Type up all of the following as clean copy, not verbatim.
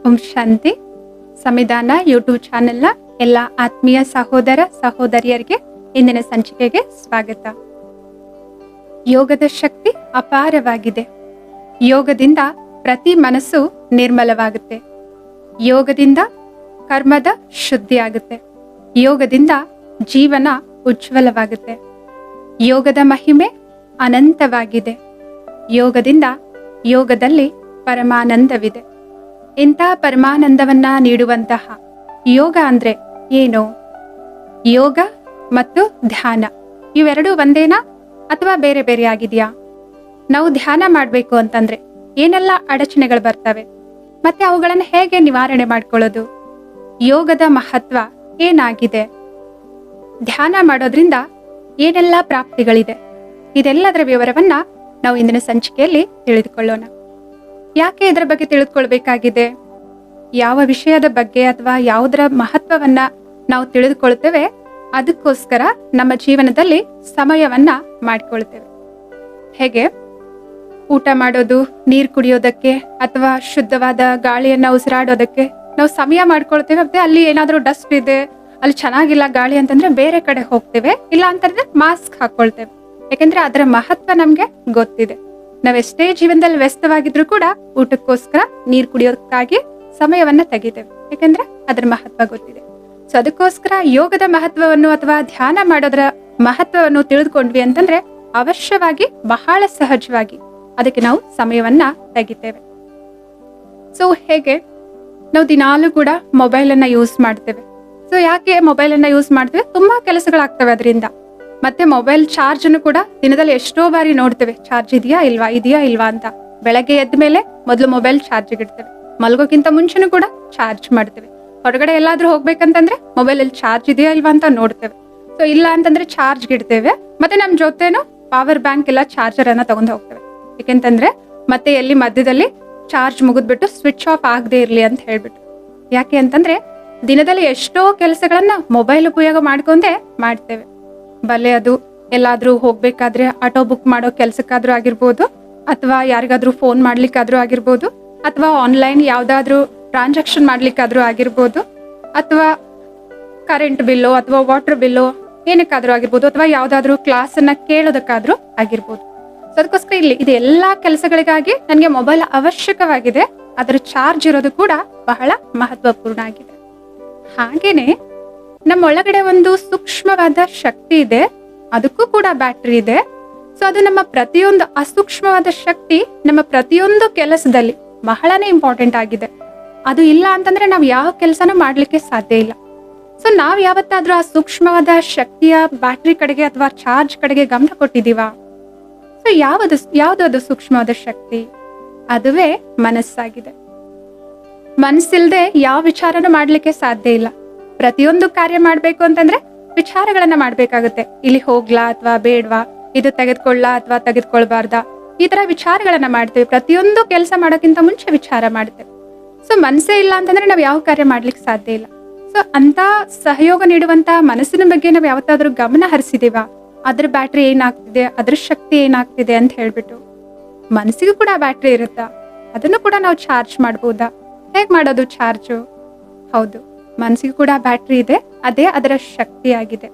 ಓಂ ಶಾಂತಿ. ಸಂವಿಧಾನ ಯೂಟ್ಯೂಬ್ ಚಾನೆಲ್ನ ಎಲ್ಲ ಆತ್ಮೀಯ ಸಹೋದರ ಸಹೋದರಿಯರಿಗೆ ಇಂದಿನ ಸಂಚಿಕೆಗೆ ಸ್ವಾಗತ. ಯೋಗದ ಶಕ್ತಿ ಅಪಾರವಾಗಿದೆ. ಯೋಗದಿಂದ ಪ್ರತಿ ಮನಸ್ಸು ನಿರ್ಮಲವಾಗುತ್ತೆ. ಯೋಗದಿಂದ ಕರ್ಮದ ಶುದ್ಧಿ ಆಗುತ್ತೆ. ಯೋಗದಿಂದ ಜೀವನ ಉಜ್ವಲವಾಗುತ್ತೆ. ಯೋಗದ ಮಹಿಮೆ ಅನಂತವಾಗಿದೆ. ಯೋಗದಲ್ಲಿ ಪರಮಾನಂದವಿದೆ. ಇಂಥ ಪರಮಾನಂದವನ್ನ ನೀಡುವಂತಹ ಯೋಗ ಅಂದ್ರೆ ಏನು? ಯೋಗ ಮತ್ತು ಧ್ಯಾನ ಇವೆರಡು ಒಂದೇನಾ ಅಥವಾ ಬೇರೆ ಬೇರೆ ಆಗಿದೆಯಾ? ನಾವು ಧ್ಯಾನ ಮಾಡಬೇಕು ಅಂತಂದ್ರೆ ಏನೆಲ್ಲ ಅಡಚಣೆಗಳು ಬರ್ತವೆ, ಮತ್ತೆ ಅವುಗಳನ್ನು ಹೇಗೆ ನಿವಾರಣೆ ಮಾಡ್ಕೊಳ್ಳೋದು? ಯೋಗದ ಮಹತ್ವ ಏನಾಗಿದೆ? ಧ್ಯಾನ ಮಾಡೋದ್ರಿಂದ ಏನೆಲ್ಲ ಪ್ರಾಪ್ತಿಗಳಿದೆ? ಇದೆಲ್ಲದರ ವಿವರವನ್ನ ನಾವು ಇಂದಿನ ಸಂಚಿಕೆಯಲ್ಲಿ ತಿಳಿದುಕೊಳ್ಳೋಣ. ಯಾಕೆ ಇದರ ಬಗ್ಗೆ ತಿಳಿದುಕೊಳ್ಬೇಕಾಗಿದೆ? ಯಾವ ವಿಷಯದ ಬಗ್ಗೆ ಅಥವಾ ಯಾವುದರ ಮಹತ್ವವನ್ನ ನಾವು ತಿಳಿದುಕೊಳ್ತೇವೆ, ಅದಕ್ಕೋಸ್ಕರ ನಮ್ಮ ಜೀವನದಲ್ಲಿ ಸಮಯವನ್ನ ಮಾಡಿಕೊಳ್ತೇವೆ. ಹೇಗೆ ಊಟ ಮಾಡೋದು, ನೀರು ಕುಡಿಯೋದಕ್ಕೆ ಅಥವಾ ಶುದ್ಧವಾದ ಗಾಳಿಯನ್ನ ಉಸಿರಾಡೋದಕ್ಕೆ ನಾವು ಸಮಯ ಮಾಡ್ಕೊಳ್ತೇವೆ. ಮತ್ತೆ ಅಲ್ಲಿ ಏನಾದ್ರೂ ಡಸ್ಟ್ ಇದೆ, ಅಲ್ಲಿ ಚೆನ್ನಾಗಿಲ್ಲ ಗಾಳಿ ಅಂತಂದ್ರೆ ಬೇರೆ ಕಡೆ ಹೋಗ್ತೇವೆ. ಇಲ್ಲ ಅಂತಂದ್ರೆ ಮಾಸ್ಕ್ ಹಾಕೊಳ್ತೇವೆ. ಯಾಕಂದ್ರೆ ಅದರ ಮಹತ್ವ ನಮ್ಗೆ ಗೊತ್ತಿದೆ. ನಾವೆಷ್ಟೇ ಜೀವನದಲ್ಲಿ ವ್ಯಸ್ತವಾಗಿದ್ರು ಕೂಡ ಊಟಕ್ಕೋಸ್ಕರ, ನೀರು ಕುಡಿಯೋದಕ್ಕಾಗಿ ಸಮಯವನ್ನ ತೆಗಿತೇವೆ. ಯಾಕಂದ್ರೆ ಅದರ ಮಹತ್ವ ಗೊತ್ತಿದೆ. ಸೊ ಅದಕ್ಕೋಸ್ಕರ ಯೋಗದ ಮಹತ್ವವನ್ನು ಅಥವಾ ಧ್ಯಾನ ಮಾಡೋದ್ರ ಮಹತ್ವವನ್ನು ತಿಳಿದುಕೊಂಡ್ವಿ ಅಂತಂದ್ರೆ ಅವಶ್ಯವಾಗಿ, ಬಹಳ ಸಹಜವಾಗಿ ಅದಕ್ಕೆ ನಾವು ಸಮಯವನ್ನ ತೆಗಿತೇವೆ. ಸೊ ಹೇಗೆ ನಾವು ದಿನಾಲೂ ಕೂಡ ಮೊಬೈಲ್ ಅನ್ನ ಯೂಸ್ ಮಾಡ್ತೇವೆ. ಸೊ ಯಾಕೆ ಮೊಬೈಲ್ ಅನ್ನ ಯೂಸ್ ಮಾಡ್ತೇವೆ? ತುಂಬಾ ಕೆಲಸಗಳಾಗ್ತವೆ ಅದರಿಂದ. ಮತ್ತೆ ಮೊಬೈಲ್ ಚಾರ್ಜ್ ಅನ್ನು ಕೂಡ ದಿನದಲ್ಲಿ ಎಷ್ಟೋ ಬಾರಿ ನೋಡ್ತೇವೆ, ಚಾರ್ಜ್ ಇದೆಯಾ ಇಲ್ವಾ ಅಂತ. ಬೆಳಗ್ಗೆ ಎದ್ದ ಮೇಲೆ ಮೊದಲು ಮೊಬೈಲ್ ಚಾರ್ಜ್ ಇಡ್ತೇವೆ. ಮಲ್ಗೋಕ್ಕಿಂತ ಮುಂಚೆನೂ ಕೂಡ ಚಾರ್ಜ್ ಮಾಡ್ತೇವೆ. ಹೊರಗಡೆ ಎಲ್ಲಾದ್ರೂ ಹೋಗ್ಬೇಕಂತಂದ್ರೆ ಮೊಬೈಲ್ ಅಲ್ಲಿ ಚಾರ್ಜ್ ಇದೆಯಾ ಇಲ್ವಾ ಅಂತ ನೋಡ್ತೇವೆ. ಸೊ ಇಲ್ಲ ಅಂತಂದ್ರೆ ಚಾರ್ಜ್ ಇಡ್ತೇವೆ. ಮತ್ತೆ ನಮ್ ಜೊತೆನೂ ಪವರ್ ಬ್ಯಾಂಕ್ ಇಲ್ಲ ಚಾರ್ಜರ್ ಅನ್ನ ತಗೊಂಡು ಹೋಗ್ತೇವೆ. ಯಾಕೆಂತಂದ್ರೆ ಮತ್ತೆ ಎಲ್ಲಿ ಮಧ್ಯದಲ್ಲಿ ಚಾರ್ಜ್ ಮುಗಿದ್ಬಿಟ್ಟು ಸ್ವಿಚ್ ಆಫ್ ಆಗದೆ ಇರ್ಲಿ ಅಂತ ಹೇಳ್ಬಿಟ್ಟು. ಯಾಕೆ ಅಂತಂದ್ರೆ ದಿನದಲ್ಲಿ ಎಷ್ಟೋ ಕೆಲಸಗಳನ್ನ ಮೊಬೈಲ್ ಉಪಯೋಗ ಮಾಡ್ಕೊಂಡೇ ಮಾಡ್ತೇವೆ. ಬಲೆ ಅದು ಎಲ್ಲಾದ್ರೂ ಹೋಗ್ಬೇಕಾದ್ರೆ ಆಟೋ ಬುಕ್ ಮಾಡೋ ಕೆಲ್ಸಕ್ಕಾದ್ರೂ ಆಗಿರ್ಬೋದು, ಅಥವಾ ಯಾರಿಗಾದ್ರೂ ಫೋನ್ ಮಾಡ್ಲಿಕ್ಕಾದ್ರೂ ಆಗಿರ್ಬೋದು, ಅಥವಾ ಆನ್ಲೈನ್ ಯಾವ್ದಾದ್ರು ಟ್ರಾನ್ಸಾಕ್ಷನ್ ಮಾಡ್ಲಿಕ್ಕಾದ್ರೂ ಆಗಿರ್ಬೋದು, ಅಥವಾ ಕರೆಂಟ್ ಬಿಲ್ಲು ಅಥವಾ ವಾಟರ್ ಬಿಲ್ಲು ಏನಕ್ಕಾದ್ರೂ ಆಗಿರ್ಬೋದು, ಅಥವಾ ಯಾವ್ದಾದ್ರು ಕ್ಲಾಸ್ ಅನ್ನ ಕೇಳೋದಕ್ಕಾದ್ರೂ ಆಗಿರ್ಬೋದು. ಸೊ ಅದಕ್ಕೋಸ್ಕರ ಇಲ್ಲಿ ಇದು ಎಲ್ಲಾ ಕೆಲಸಗಳಿಗಾಗಿ ನನಗೆ ಮೊಬೈಲ್ ಅವಶ್ಯಕವಾಗಿದೆ. ಅದರ ಚಾರ್ಜ್ ಇರೋದು ಕೂಡ ಬಹಳ ಮಹತ್ವಪೂರ್ಣ ಆಗಿದೆ. ಹಾಗೇನೆ ನಮ್ಮ ಒಳಗಡೆ ಒಂದು ಸೂಕ್ಷ್ಮವಾದ ಶಕ್ತಿ ಇದೆ, ಅದಕ್ಕೂ ಕೂಡ ಬ್ಯಾಟ್ರಿ ಇದೆ. ಸೊ ಅದು ನಮ್ಮ ಪ್ರತಿಯೊಂದು ಅಸೂಕ್ಷ್ಮವಾದ ಶಕ್ತಿ ನಮ್ಮ ಪ್ರತಿಯೊಂದು ಕೆಲಸದಲ್ಲಿ ಬಹಳನೇ ಇಂಪಾರ್ಟೆಂಟ್ ಆಗಿದೆ. ಅದು ಇಲ್ಲ ಅಂತಂದ್ರೆ ನಾವು ಯಾವ ಕೆಲಸನೂ ಮಾಡ್ಲಿಕ್ಕೆ ಸಾಧ್ಯ ಇಲ್ಲ. ಸೊ ನಾವ್ ಯಾವತ್ತಾದ್ರೂ ಆ ಸೂಕ್ಷ್ಮವಾದ ಶಕ್ತಿಯ ಬ್ಯಾಟ್ರಿ ಕಡೆಗೆ ಅಥವಾ ಚಾರ್ಜ್ ಕಡೆಗೆ ಗಮನ ಕೊಟ್ಟಿದೀವಾ? ಸೊ ಯಾವ್ದು ಸೂಕ್ಷ್ಮವಾದ ಶಕ್ತಿ? ಅದುವೇ ಮನಸ್ಸಾಗಿದೆ. ಮನಸ್ಸಿಲ್ದೆ ಯಾವ ವಿಚಾರನೂ ಮಾಡ್ಲಿಕ್ಕೆ ಸಾಧ್ಯ ಇಲ್ಲ. ಪ್ರತಿಯೊಂದು ಕಾರ್ಯ ಮಾಡ್ಬೇಕು ಅಂತಂದ್ರೆ ವಿಚಾರಗಳನ್ನ ಮಾಡ್ಬೇಕಾಗುತ್ತೆ. ಇಲ್ಲಿ ಹೋಗ್ಲಾ ಅಥವಾ ಬೇಡ್ವಾ, ಇದು ತೆಗೆದುಕೊಳ್ಳಾ ಅಥವಾ ತೆಗೆದುಕೊಳ್ಬಾರ್ದಾ, ಈ ತರ ವಿಚಾರಗಳನ್ನ ಮಾಡ್ತೇವೆ. ಪ್ರತಿಯೊಂದು ಕೆಲಸ ಮಾಡೋಕ್ಕಿಂತ ಮುಂಚೆ ವಿಚಾರ ಮಾಡ್ತೇವೆ. ಸೊ ಮನಸ್ಸೇ ಇಲ್ಲ ಅಂತಂದ್ರೆ ನಾವ್ ಯಾವ ಕಾರ್ಯ ಮಾಡ್ಲಿಕ್ಕೆ ಸಾಧ್ಯ ಇಲ್ಲ. ಸೊ ಅಂತ ಸಹಯೋಗ ನೀಡುವಂತ ಮನಸ್ಸಿನ ಬಗ್ಗೆ ನಾವ್ ಯಾವತ್ತಾದ್ರೂ ಗಮನ ಹರಿಸಿದೀವಾ? ಅದ್ರ ಬ್ಯಾಟ್ರಿ ಏನಾಗ್ತಿದೆ, ಅದ್ರ ಶಕ್ತಿ ಏನಾಗ್ತಿದೆ ಅಂತ ಹೇಳ್ಬಿಟ್ಟು. ಮನಸ್ಸಿಗೂ ಕೂಡ ಬ್ಯಾಟ್ರಿ ಇರುತ್ತಾ? ಅದನ್ನು ಕೂಡ ನಾವು ಚಾರ್ಜ್ ಮಾಡ್ಬೋದಾ? ಹೇಗ್ ಮಾಡೋದು ಚಾರ್ಜು? ಹೌದು, ಮನಸ್ಸಿಗೂ ಕೂಡ ಬ್ಯಾಟ್ರಿ ಇದೆ. ಅದೇ ಅದರ ಶಕ್ತಿ ಆಗಿದೆ.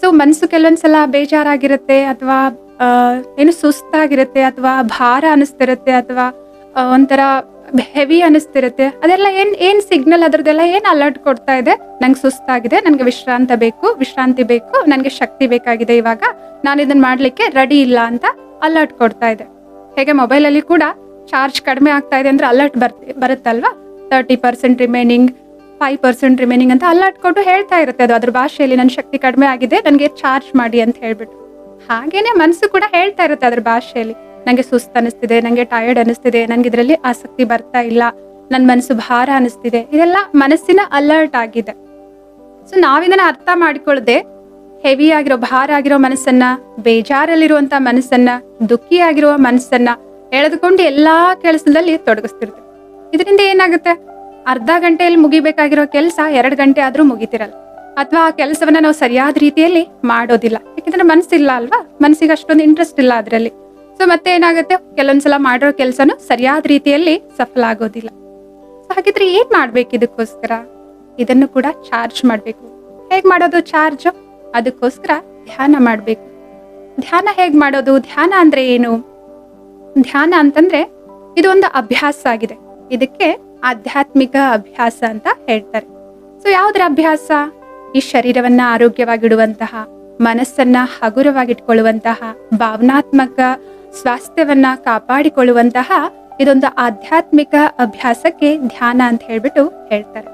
ಸೊ ಮನಸ್ಸು ಕೆಲವೊಂದ್ಸಲ ಬೇಜಾರಾಗಿರುತ್ತೆ, ಅಥವಾ ಏನು ಸುಸ್ತಾಗಿರುತ್ತೆ, ಅಥವಾ ಭಾರ ಅನಿಸ್ತಿರುತ್ತೆ, ಅಥವಾ ಒಂಥರ ಹೆವಿ ಅನಿಸ್ತಿರುತ್ತೆ. ಅದೆಲ್ಲ ಏನ್ ಸಿಗ್ನಲ್, ಅದ್ರದ್ದೆಲ್ಲ ಏನ್ ಅಲರ್ಟ್ ಕೊಡ್ತಾ ಇದೆ? ನಂಗೆ ಸುಸ್ತಾಗಿದೆ, ನನ್ಗೆ ವಿಶ್ರಾಂತಿ ಬೇಕು, ನನ್ಗೆ ಶಕ್ತಿ ಬೇಕಾಗಿದೆ, ಇವಾಗ ನಾನು ಇದನ್ನ ಮಾಡ್ಲಿಕ್ಕೆ ರೆಡಿ ಇಲ್ಲ ಅಂತ ಅಲರ್ಟ್ ಕೊಡ್ತಾ ಇದೆ. ಹೇಗೆ ಮೊಬೈಲ್ ಅಲ್ಲಿ ಕೂಡ ಚಾರ್ಜ್ ಕಡಿಮೆ ಆಗ್ತಾ ಇದೆ ಅಂದ್ರೆ ಅಲರ್ಟ್ ಬರುತ್ತಲ್ವಾ? 30% ರಿಮೈನಿಂಗ್, 5% ರಿಮೈನಿಂಗ್ ಅಂತ ಅಲರ್ಟ್ ಕೊಟ್ಟು ಹೇಳ್ತಾ ಇರುತ್ತೆ. ಅದು ಅದ್ರ ಭಾಷೆಯಲ್ಲಿ ನನ್ನ ಶಕ್ತಿ ಕಡಿಮೆ ಆಗಿದೆ, ನನಗೆ ಚಾರ್ಜ್ ಮಾಡಿ ಅಂತ ಹೇಳ್ಬಿಟ್ಟು. ಹಾಗೇನೆ ಮನಸ್ಸು ಕೂಡ ಹೇಳ್ತಾ ಇರುತ್ತೆ ಅದ್ರ ಭಾಷೆಯಲ್ಲಿ, ನಂಗೆ ಸುಸ್ತು ಅನಿಸ್ತಿದೆ, ನಂಗೆ ಟಯರ್ಡ್ ಅನಿಸ್ತಿದೆ, ನನ್ಗೆ ಇದರಲ್ಲಿ ಆಸಕ್ತಿ ಬರ್ತಾ ಇಲ್ಲ, ನನ್ನ ಮನಸ್ಸು ಭಾರ ಅನಿಸ್ತಿದೆ. ಇದೆಲ್ಲ ಮನಸ್ಸಿನ ಅಲರ್ಟ್ ಆಗಿದೆ. ಸೊ ನಾವಿದನ್ನ ಅರ್ಥ ಮಾಡಿಕೊಳ್ಳದೆ ಹೆವಿ ಆಗಿರೋ, ಭಾರ ಆಗಿರೋ ಮನಸ್ಸನ್ನ, ಬೇಜಾರಲ್ಲಿರುವಂತ ಮನಸ್ಸನ್ನ, ದುಃಖಿಯಾಗಿರುವ ಮನಸ್ಸನ್ನ ಎಳೆದುಕೊಂಡು ಎಲ್ಲಾ ಕೆಲಸದಲ್ಲಿ ತೊಡಗಿಸ್ತಿರ್ತೀವಿ. ಇದರಿಂದ ಏನಾಗುತ್ತೆ? ಅರ್ಧ ಗಂಟೆಯಲ್ಲಿ ಮುಗಿಬೇಕಾಗಿರೋ ಕೆಲಸ 2 ಗಂಟೆ ಆದ್ರೂ ಮುಗಿತಿರಲ್ಲ, ಅಥವಾ ಆ ಕೆಲಸವನ್ನ ನಾವು ಸರಿಯಾದ ರೀತಿಯಲ್ಲಿ ಮಾಡೋದಿಲ್ಲ. ಯಾಕಂದ್ರೆ ಮನಸ್ಸಿಲ್ಲ ಅಲ್ವಾ, ಮನಸ್ಸಿಗೆ ಅಷ್ಟೊಂದು ಇಂಟ್ರೆಸ್ಟ್ ಇಲ್ಲ ಅದರಲ್ಲಿ. ಸೊ ಮತ್ತೆ ಏನಾಗುತ್ತೆ, ಕೆಲವೊಂದ್ಸಲ ಮಾಡಿರೋ ಕೆಲಸನು ಸರಿಯಾದ ರೀತಿಯಲ್ಲಿ ಸಫಲ ಆಗೋದಿಲ್ಲ. ಸೊ ಹಾಗಿದ್ರೆ ಏನ್ ಮಾಡ್ಬೇಕು ಇದಕ್ಕೋಸ್ಕರ? ಇದನ್ನು ಕೂಡ ಚಾರ್ಜ್ ಮಾಡ್ಬೇಕು. ಹೇಗ್ ಮಾಡೋದು ಚಾರ್ಜ್? ಅದಕ್ಕೋಸ್ಕರ ಧ್ಯಾನ ಮಾಡ್ಬೇಕು. ಧ್ಯಾನ ಹೇಗ್ ಮಾಡೋದು? ಧ್ಯಾನ ಅಂದ್ರೆ ಏನು? ಧ್ಯಾನ ಅಂತಂದ್ರೆ ಇದು ಒಂದು ಅಭ್ಯಾಸ ಆಗಿದೆ. ಇದಕ್ಕೆ ಆಧ್ಯಾತ್ಮಿಕ ಅಭ್ಯಾಸ ಅಂತ ಹೇಳ್ತಾರೆ. ಸೊ ಯಾವ್ದ್ರ ಅಭ್ಯಾಸ? ಈ ಶರೀರವನ್ನ ಆರೋಗ್ಯವಾಗಿಡುವಂತಹ, ಮನಸ್ಸನ್ನ ಹಗುರವಾಗಿಟ್ಕೊಳ್ಳುವಂತಹ, ಭಾವನಾತ್ಮಕ ಸ್ವಾಸ್ಥ್ಯವನ್ನ ಕಾಪಾಡಿಕೊಳ್ಳುವಂತಹ ಇದೊಂದು ಆಧ್ಯಾತ್ಮಿಕ ಅಭ್ಯಾಸಕ್ಕೆ ಧ್ಯಾನ ಅಂತ ಹೇಳ್ಬಿಟ್ಟು ಹೇಳ್ತಾರೆ.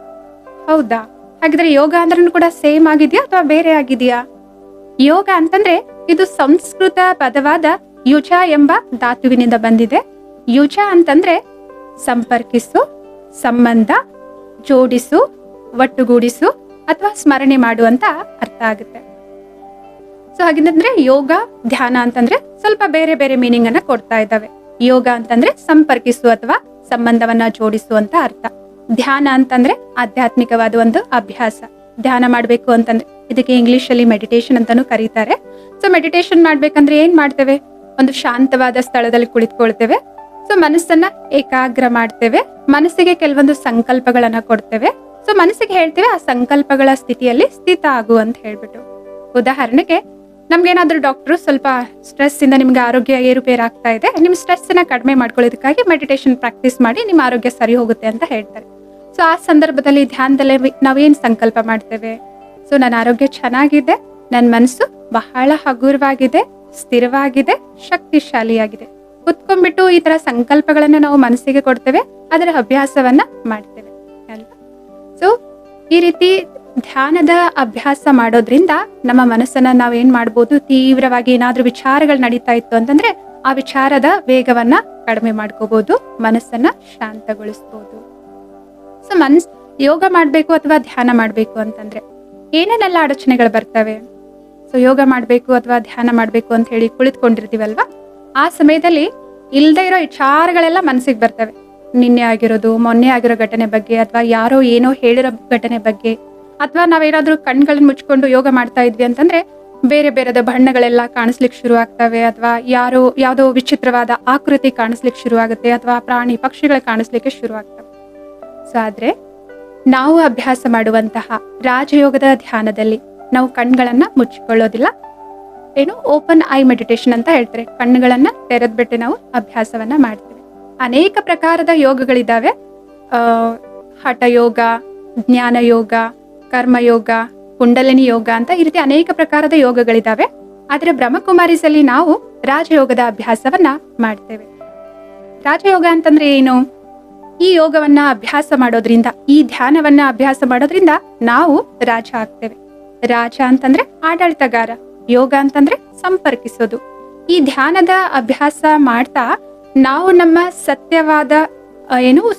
ಹೌದಾ? ಹಾಗಿದ್ರೆ ಯೋಗ ಅಂದ್ರೂ ಕೂಡ ಸೇಮ್ ಆಗಿದೆಯಾ ಅಥವಾ ಬೇರೆ ಆಗಿದೆಯಾ? ಯೋಗ ಅಂತಂದ್ರೆ ಇದು ಸಂಸ್ಕೃತ ಪದವಾದ ಯುಜ ಎಂಬ ಧಾತುವಿನಿಂದ ಬಂದಿದೆ. ಯುಜ ಅಂತಂದ್ರೆ ಸಂಪರ್ಕಿಸು, ಸಂಬಂಧ, ಜೋಡಿಸು, ಒಟ್ಟುಗೂಡಿಸು ಅಥವಾ ಸ್ಮರಣೆ ಮಾಡುವಂತ ಅರ್ಥ ಆಗುತ್ತೆ. ಸೊ ಹಾಗಿದ್ರೆ ಯೋಗ, ಧ್ಯಾನ ಅಂತಂದ್ರೆ ಸ್ವಲ್ಪ ಬೇರೆ ಬೇರೆ ಮೀನಿಂಗ್ ಅನ್ನ ಕೊಡ್ತಾ ಇದ್ದಾವೆ. ಯೋಗ ಅಂತಂದ್ರೆ ಸಂಪರ್ಕಿಸು ಅಥವಾ ಸಂಬಂಧವನ್ನ ಜೋಡಿಸುವಂತ ಅರ್ಥ. ಧ್ಯಾನ ಅಂತಂದ್ರೆ ಆಧ್ಯಾತ್ಮಿಕವಾದ ಒಂದು ಅಭ್ಯಾಸ. ಧ್ಯಾನ ಮಾಡ್ಬೇಕು ಅಂತಂದ್ರೆ ಇದಕ್ಕೆ ಇಂಗ್ಲಿಷ್ ಅಲ್ಲಿ ಮೆಡಿಟೇಷನ್ ಅಂತಾನೂ ಕರೀತಾರೆ. ಸೊ ಮೆಡಿಟೇಷನ್ ಮಾಡ್ಬೇಕಂದ್ರೆ ಏನ್ ಮಾಡ್ತೇವೆ? ಒಂದು ಶಾಂತವಾದ ಸ್ಥಳದಲ್ಲಿ ಕುಳಿತುಕೊಳ್ತೇವೆ. ಸೊ ಮನಸ್ಸನ್ನ ಏಕಾಗ್ರ ಮಾಡ್ತೇವೆ. ಮನಸ್ಸಿಗೆ ಕೆಲವೊಂದು ಸಂಕಲ್ಪಗಳನ್ನ ಕೊಡ್ತೇವೆ. ಸೊ ಮನಸ್ಸಿಗೆ ಹೇಳ್ತೇವೆ ಆ ಸಂಕಲ್ಪಗಳ ಸ್ಥಿತಿಯಲ್ಲಿ ಸ್ಥಿತ ಆಗು ಅಂತ ಹೇಳ್ಬಿಟ್ಟು. ಉದಾಹರಣೆಗೆ ನಮ್ಗೇನಾದ್ರೂ ಡಾಕ್ಟರ್ ಸ್ವಲ್ಪ ಸ್ಟ್ರೆಸ್ ಇಂದ ನಿಮ್ಗೆ ಆರೋಗ್ಯ ಏರುಪೇರು ಆಗ್ತಾ ಇದೆ, ನಿಮ್ ಸ್ಟ್ರೆಸ್ ನ ಕಡಿಮೆ ಮಾಡ್ಕೊಳ್ಳೋದಕ್ಕಾಗಿ ಮೆಡಿಟೇಷನ್ ಪ್ರಾಕ್ಟೀಸ್ ಮಾಡಿ ನಿಮ್ಮ ಆರೋಗ್ಯ ಸರಿ ಹೋಗುತ್ತೆ ಅಂತ ಹೇಳ್ತಾರೆ. ಸೊ ಆ ಸಂದರ್ಭದಲ್ಲಿ ಧ್ಯಾನದಲ್ಲಿ ನಾವೇನ್ ಸಂಕಲ್ಪ ಮಾಡ್ತೇವೆ? ಸೊ ನನ್ನ ಆರೋಗ್ಯ ಚೆನ್ನಾಗಿದೆ, ನನ್ನ ಮನಸ್ಸು ಬಹಳ ಹಗುರವಾಗಿದೆ, ಸ್ಥಿರವಾಗಿದೆ, ಶಕ್ತಿಶಾಲಿಯಾಗಿದೆ. ಕುತ್ಕೊಂಡ್ಬಿಟ್ಟು ಈ ತರ ಸಂಕಲ್ಪಗಳನ್ನ ನಾವು ಮನಸ್ಸಿಗೆ ಕೊಡ್ತೇವೆ, ಅದರ ಅಭ್ಯಾಸವನ್ನ ಮಾಡ್ತೇವೆ ಅಲ್ವಾ? ಸೊ ಈ ರೀತಿ ಧ್ಯಾನದ ಅಭ್ಯಾಸ ಮಾಡೋದ್ರಿಂದ ನಮ್ಮ ಮನಸ್ಸನ್ನ ನಾವೇನ್ ಮಾಡ್ಬೋದು? ತೀವ್ರವಾಗಿ ಏನಾದ್ರೂ ವಿಚಾರಗಳು ನಡೀತಾ ಇತ್ತು ಅಂತಂದ್ರೆ ಆ ವಿಚಾರದ ವೇಗವನ್ನ ಕಡಿಮೆ ಮಾಡ್ಕೋಬಹುದು, ಮನಸ್ಸನ್ನ ಶಾಂತಗೊಳಿಸ್ಬೋದು. ಸೊ ಯೋಗ ಮಾಡ್ಬೇಕು ಅಥವಾ ಧ್ಯಾನ ಮಾಡ್ಬೇಕು ಅಂತಂದ್ರೆ ಏನೇನೆಲ್ಲ ಅಡಚಣೆಗಳು ಬರ್ತವೆ? ಸೊ ಯೋಗ ಮಾಡ್ಬೇಕು ಅಥವಾ ಧ್ಯಾನ ಮಾಡ್ಬೇಕು ಅಂತ ಹೇಳಿ ಕುಳಿತುಕೊಂಡಿರ್ತೀವಲ್ವಾ, ಆ ಸಮಯದಲ್ಲಿ ಇಲ್ದೇ ಇರೋ ವಿಚಾರಗಳೆಲ್ಲ ಮನಸ್ಸಿಗೆ ಬರ್ತವೆ. ನಿನ್ನೆ ಆಗಿರೋದು, ಮೊನ್ನೆ ಆಗಿರೋ ಘಟನೆ ಬಗ್ಗೆ, ಅಥವಾ ಯಾರೋ ಏನೋ ಹೇಳಿರೋ ಘಟನೆ ಬಗ್ಗೆ, ಅಥವಾ ನಾವೇನಾದ್ರೂ ಕಣ್ಗಳನ್ನ ಮುಚ್ಕೊಂಡು ಯೋಗ ಮಾಡ್ತಾ ಇದ್ವಿ ಅಂತಂದ್ರೆ ಬೇರೆ ಬೇರೆದ ಬಣ್ಣಗಳೆಲ್ಲ ಕಾಣಿಸ್ಲಿಕ್ಕೆ ಶುರು ಆಗ್ತವೆ, ಅಥವಾ ಯಾವ್ದೋ ವಿಚಿತ್ರವಾದ ಆಕೃತಿ ಕಾಣಿಸ್ಲಿಕ್ಕೆ ಶುರು ಆಗುತ್ತೆ, ಅಥವಾ ಪ್ರಾಣಿ ಪಕ್ಷಿಗಳು ಕಾಣಿಸ್ಲಿಕ್ಕೆ ಶುರು ಆಗ್ತವೆ. ಸೊ ಆದ್ರೆ ನಾವು ಅಭ್ಯಾಸ ಮಾಡುವಂತಹ ರಾಜಯೋಗದ ಧ್ಯಾನದಲ್ಲಿ ನಾವು ಕಣ್ಗಳನ್ನ ಮುಚ್ಚಿಕೊಳ್ಳೋದಿಲ್ಲ. ಏನು ಓಪನ್ ಐ ಮೆಡಿಟೇಷನ್ ಅಂತ ಹೇಳ್ತಾರೆ. ಕಣ್ಣುಗಳನ್ನ ತೆರೆದ್ಬಿಟ್ಟು ನಾವು ಅಭ್ಯಾಸವನ್ನ ಮಾಡ್ತೇವೆ. ಅನೇಕ ಪ್ರಕಾರದ ಯೋಗಗಳಿದ್ದಾವೆ. ಹಠಯೋಗ, ಜ್ಞಾನ ಯೋಗ, ಕರ್ಮಯೋಗ, ಕುಂಡಲಿನಿ ಯೋಗ ಅಂತ ಈ ರೀತಿ ಅನೇಕ ಪ್ರಕಾರದ ಯೋಗಗಳಿದ್ದಾವೆ. ಆದ್ರೆ ಬ್ರಹ್ಮಕುಮಾರೀಸ್ ಅಲ್ಲಿ ನಾವು ರಾಜಯೋಗದ ಅಭ್ಯಾಸವನ್ನ ಮಾಡ್ತೇವೆ. ರಾಜಯೋಗ ಅಂತಂದ್ರೆ ಏನು? ಈ ಯೋಗವನ್ನ ಅಭ್ಯಾಸ ಮಾಡೋದ್ರಿಂದ, ಈ ಧ್ಯಾನವನ್ನ ಅಭ್ಯಾಸ ಮಾಡೋದ್ರಿಂದ ನಾವು ರಾಜ ಆಗ್ತೇವೆ. ರಾಜ ಅಂತಂದ್ರೆ ಆಡಳಿತಗಾರ, ಯೋಗ ಅಂತಂದ್ರೆ ಸಂಪರ್ಕಿಸೋದು. ಈ ಧ್ಯಾನದ ಅಭ್ಯಾಸ ಮಾಡ್ತಾ ನಾವು ನಮ್ಮ ಸತ್ಯವಾದ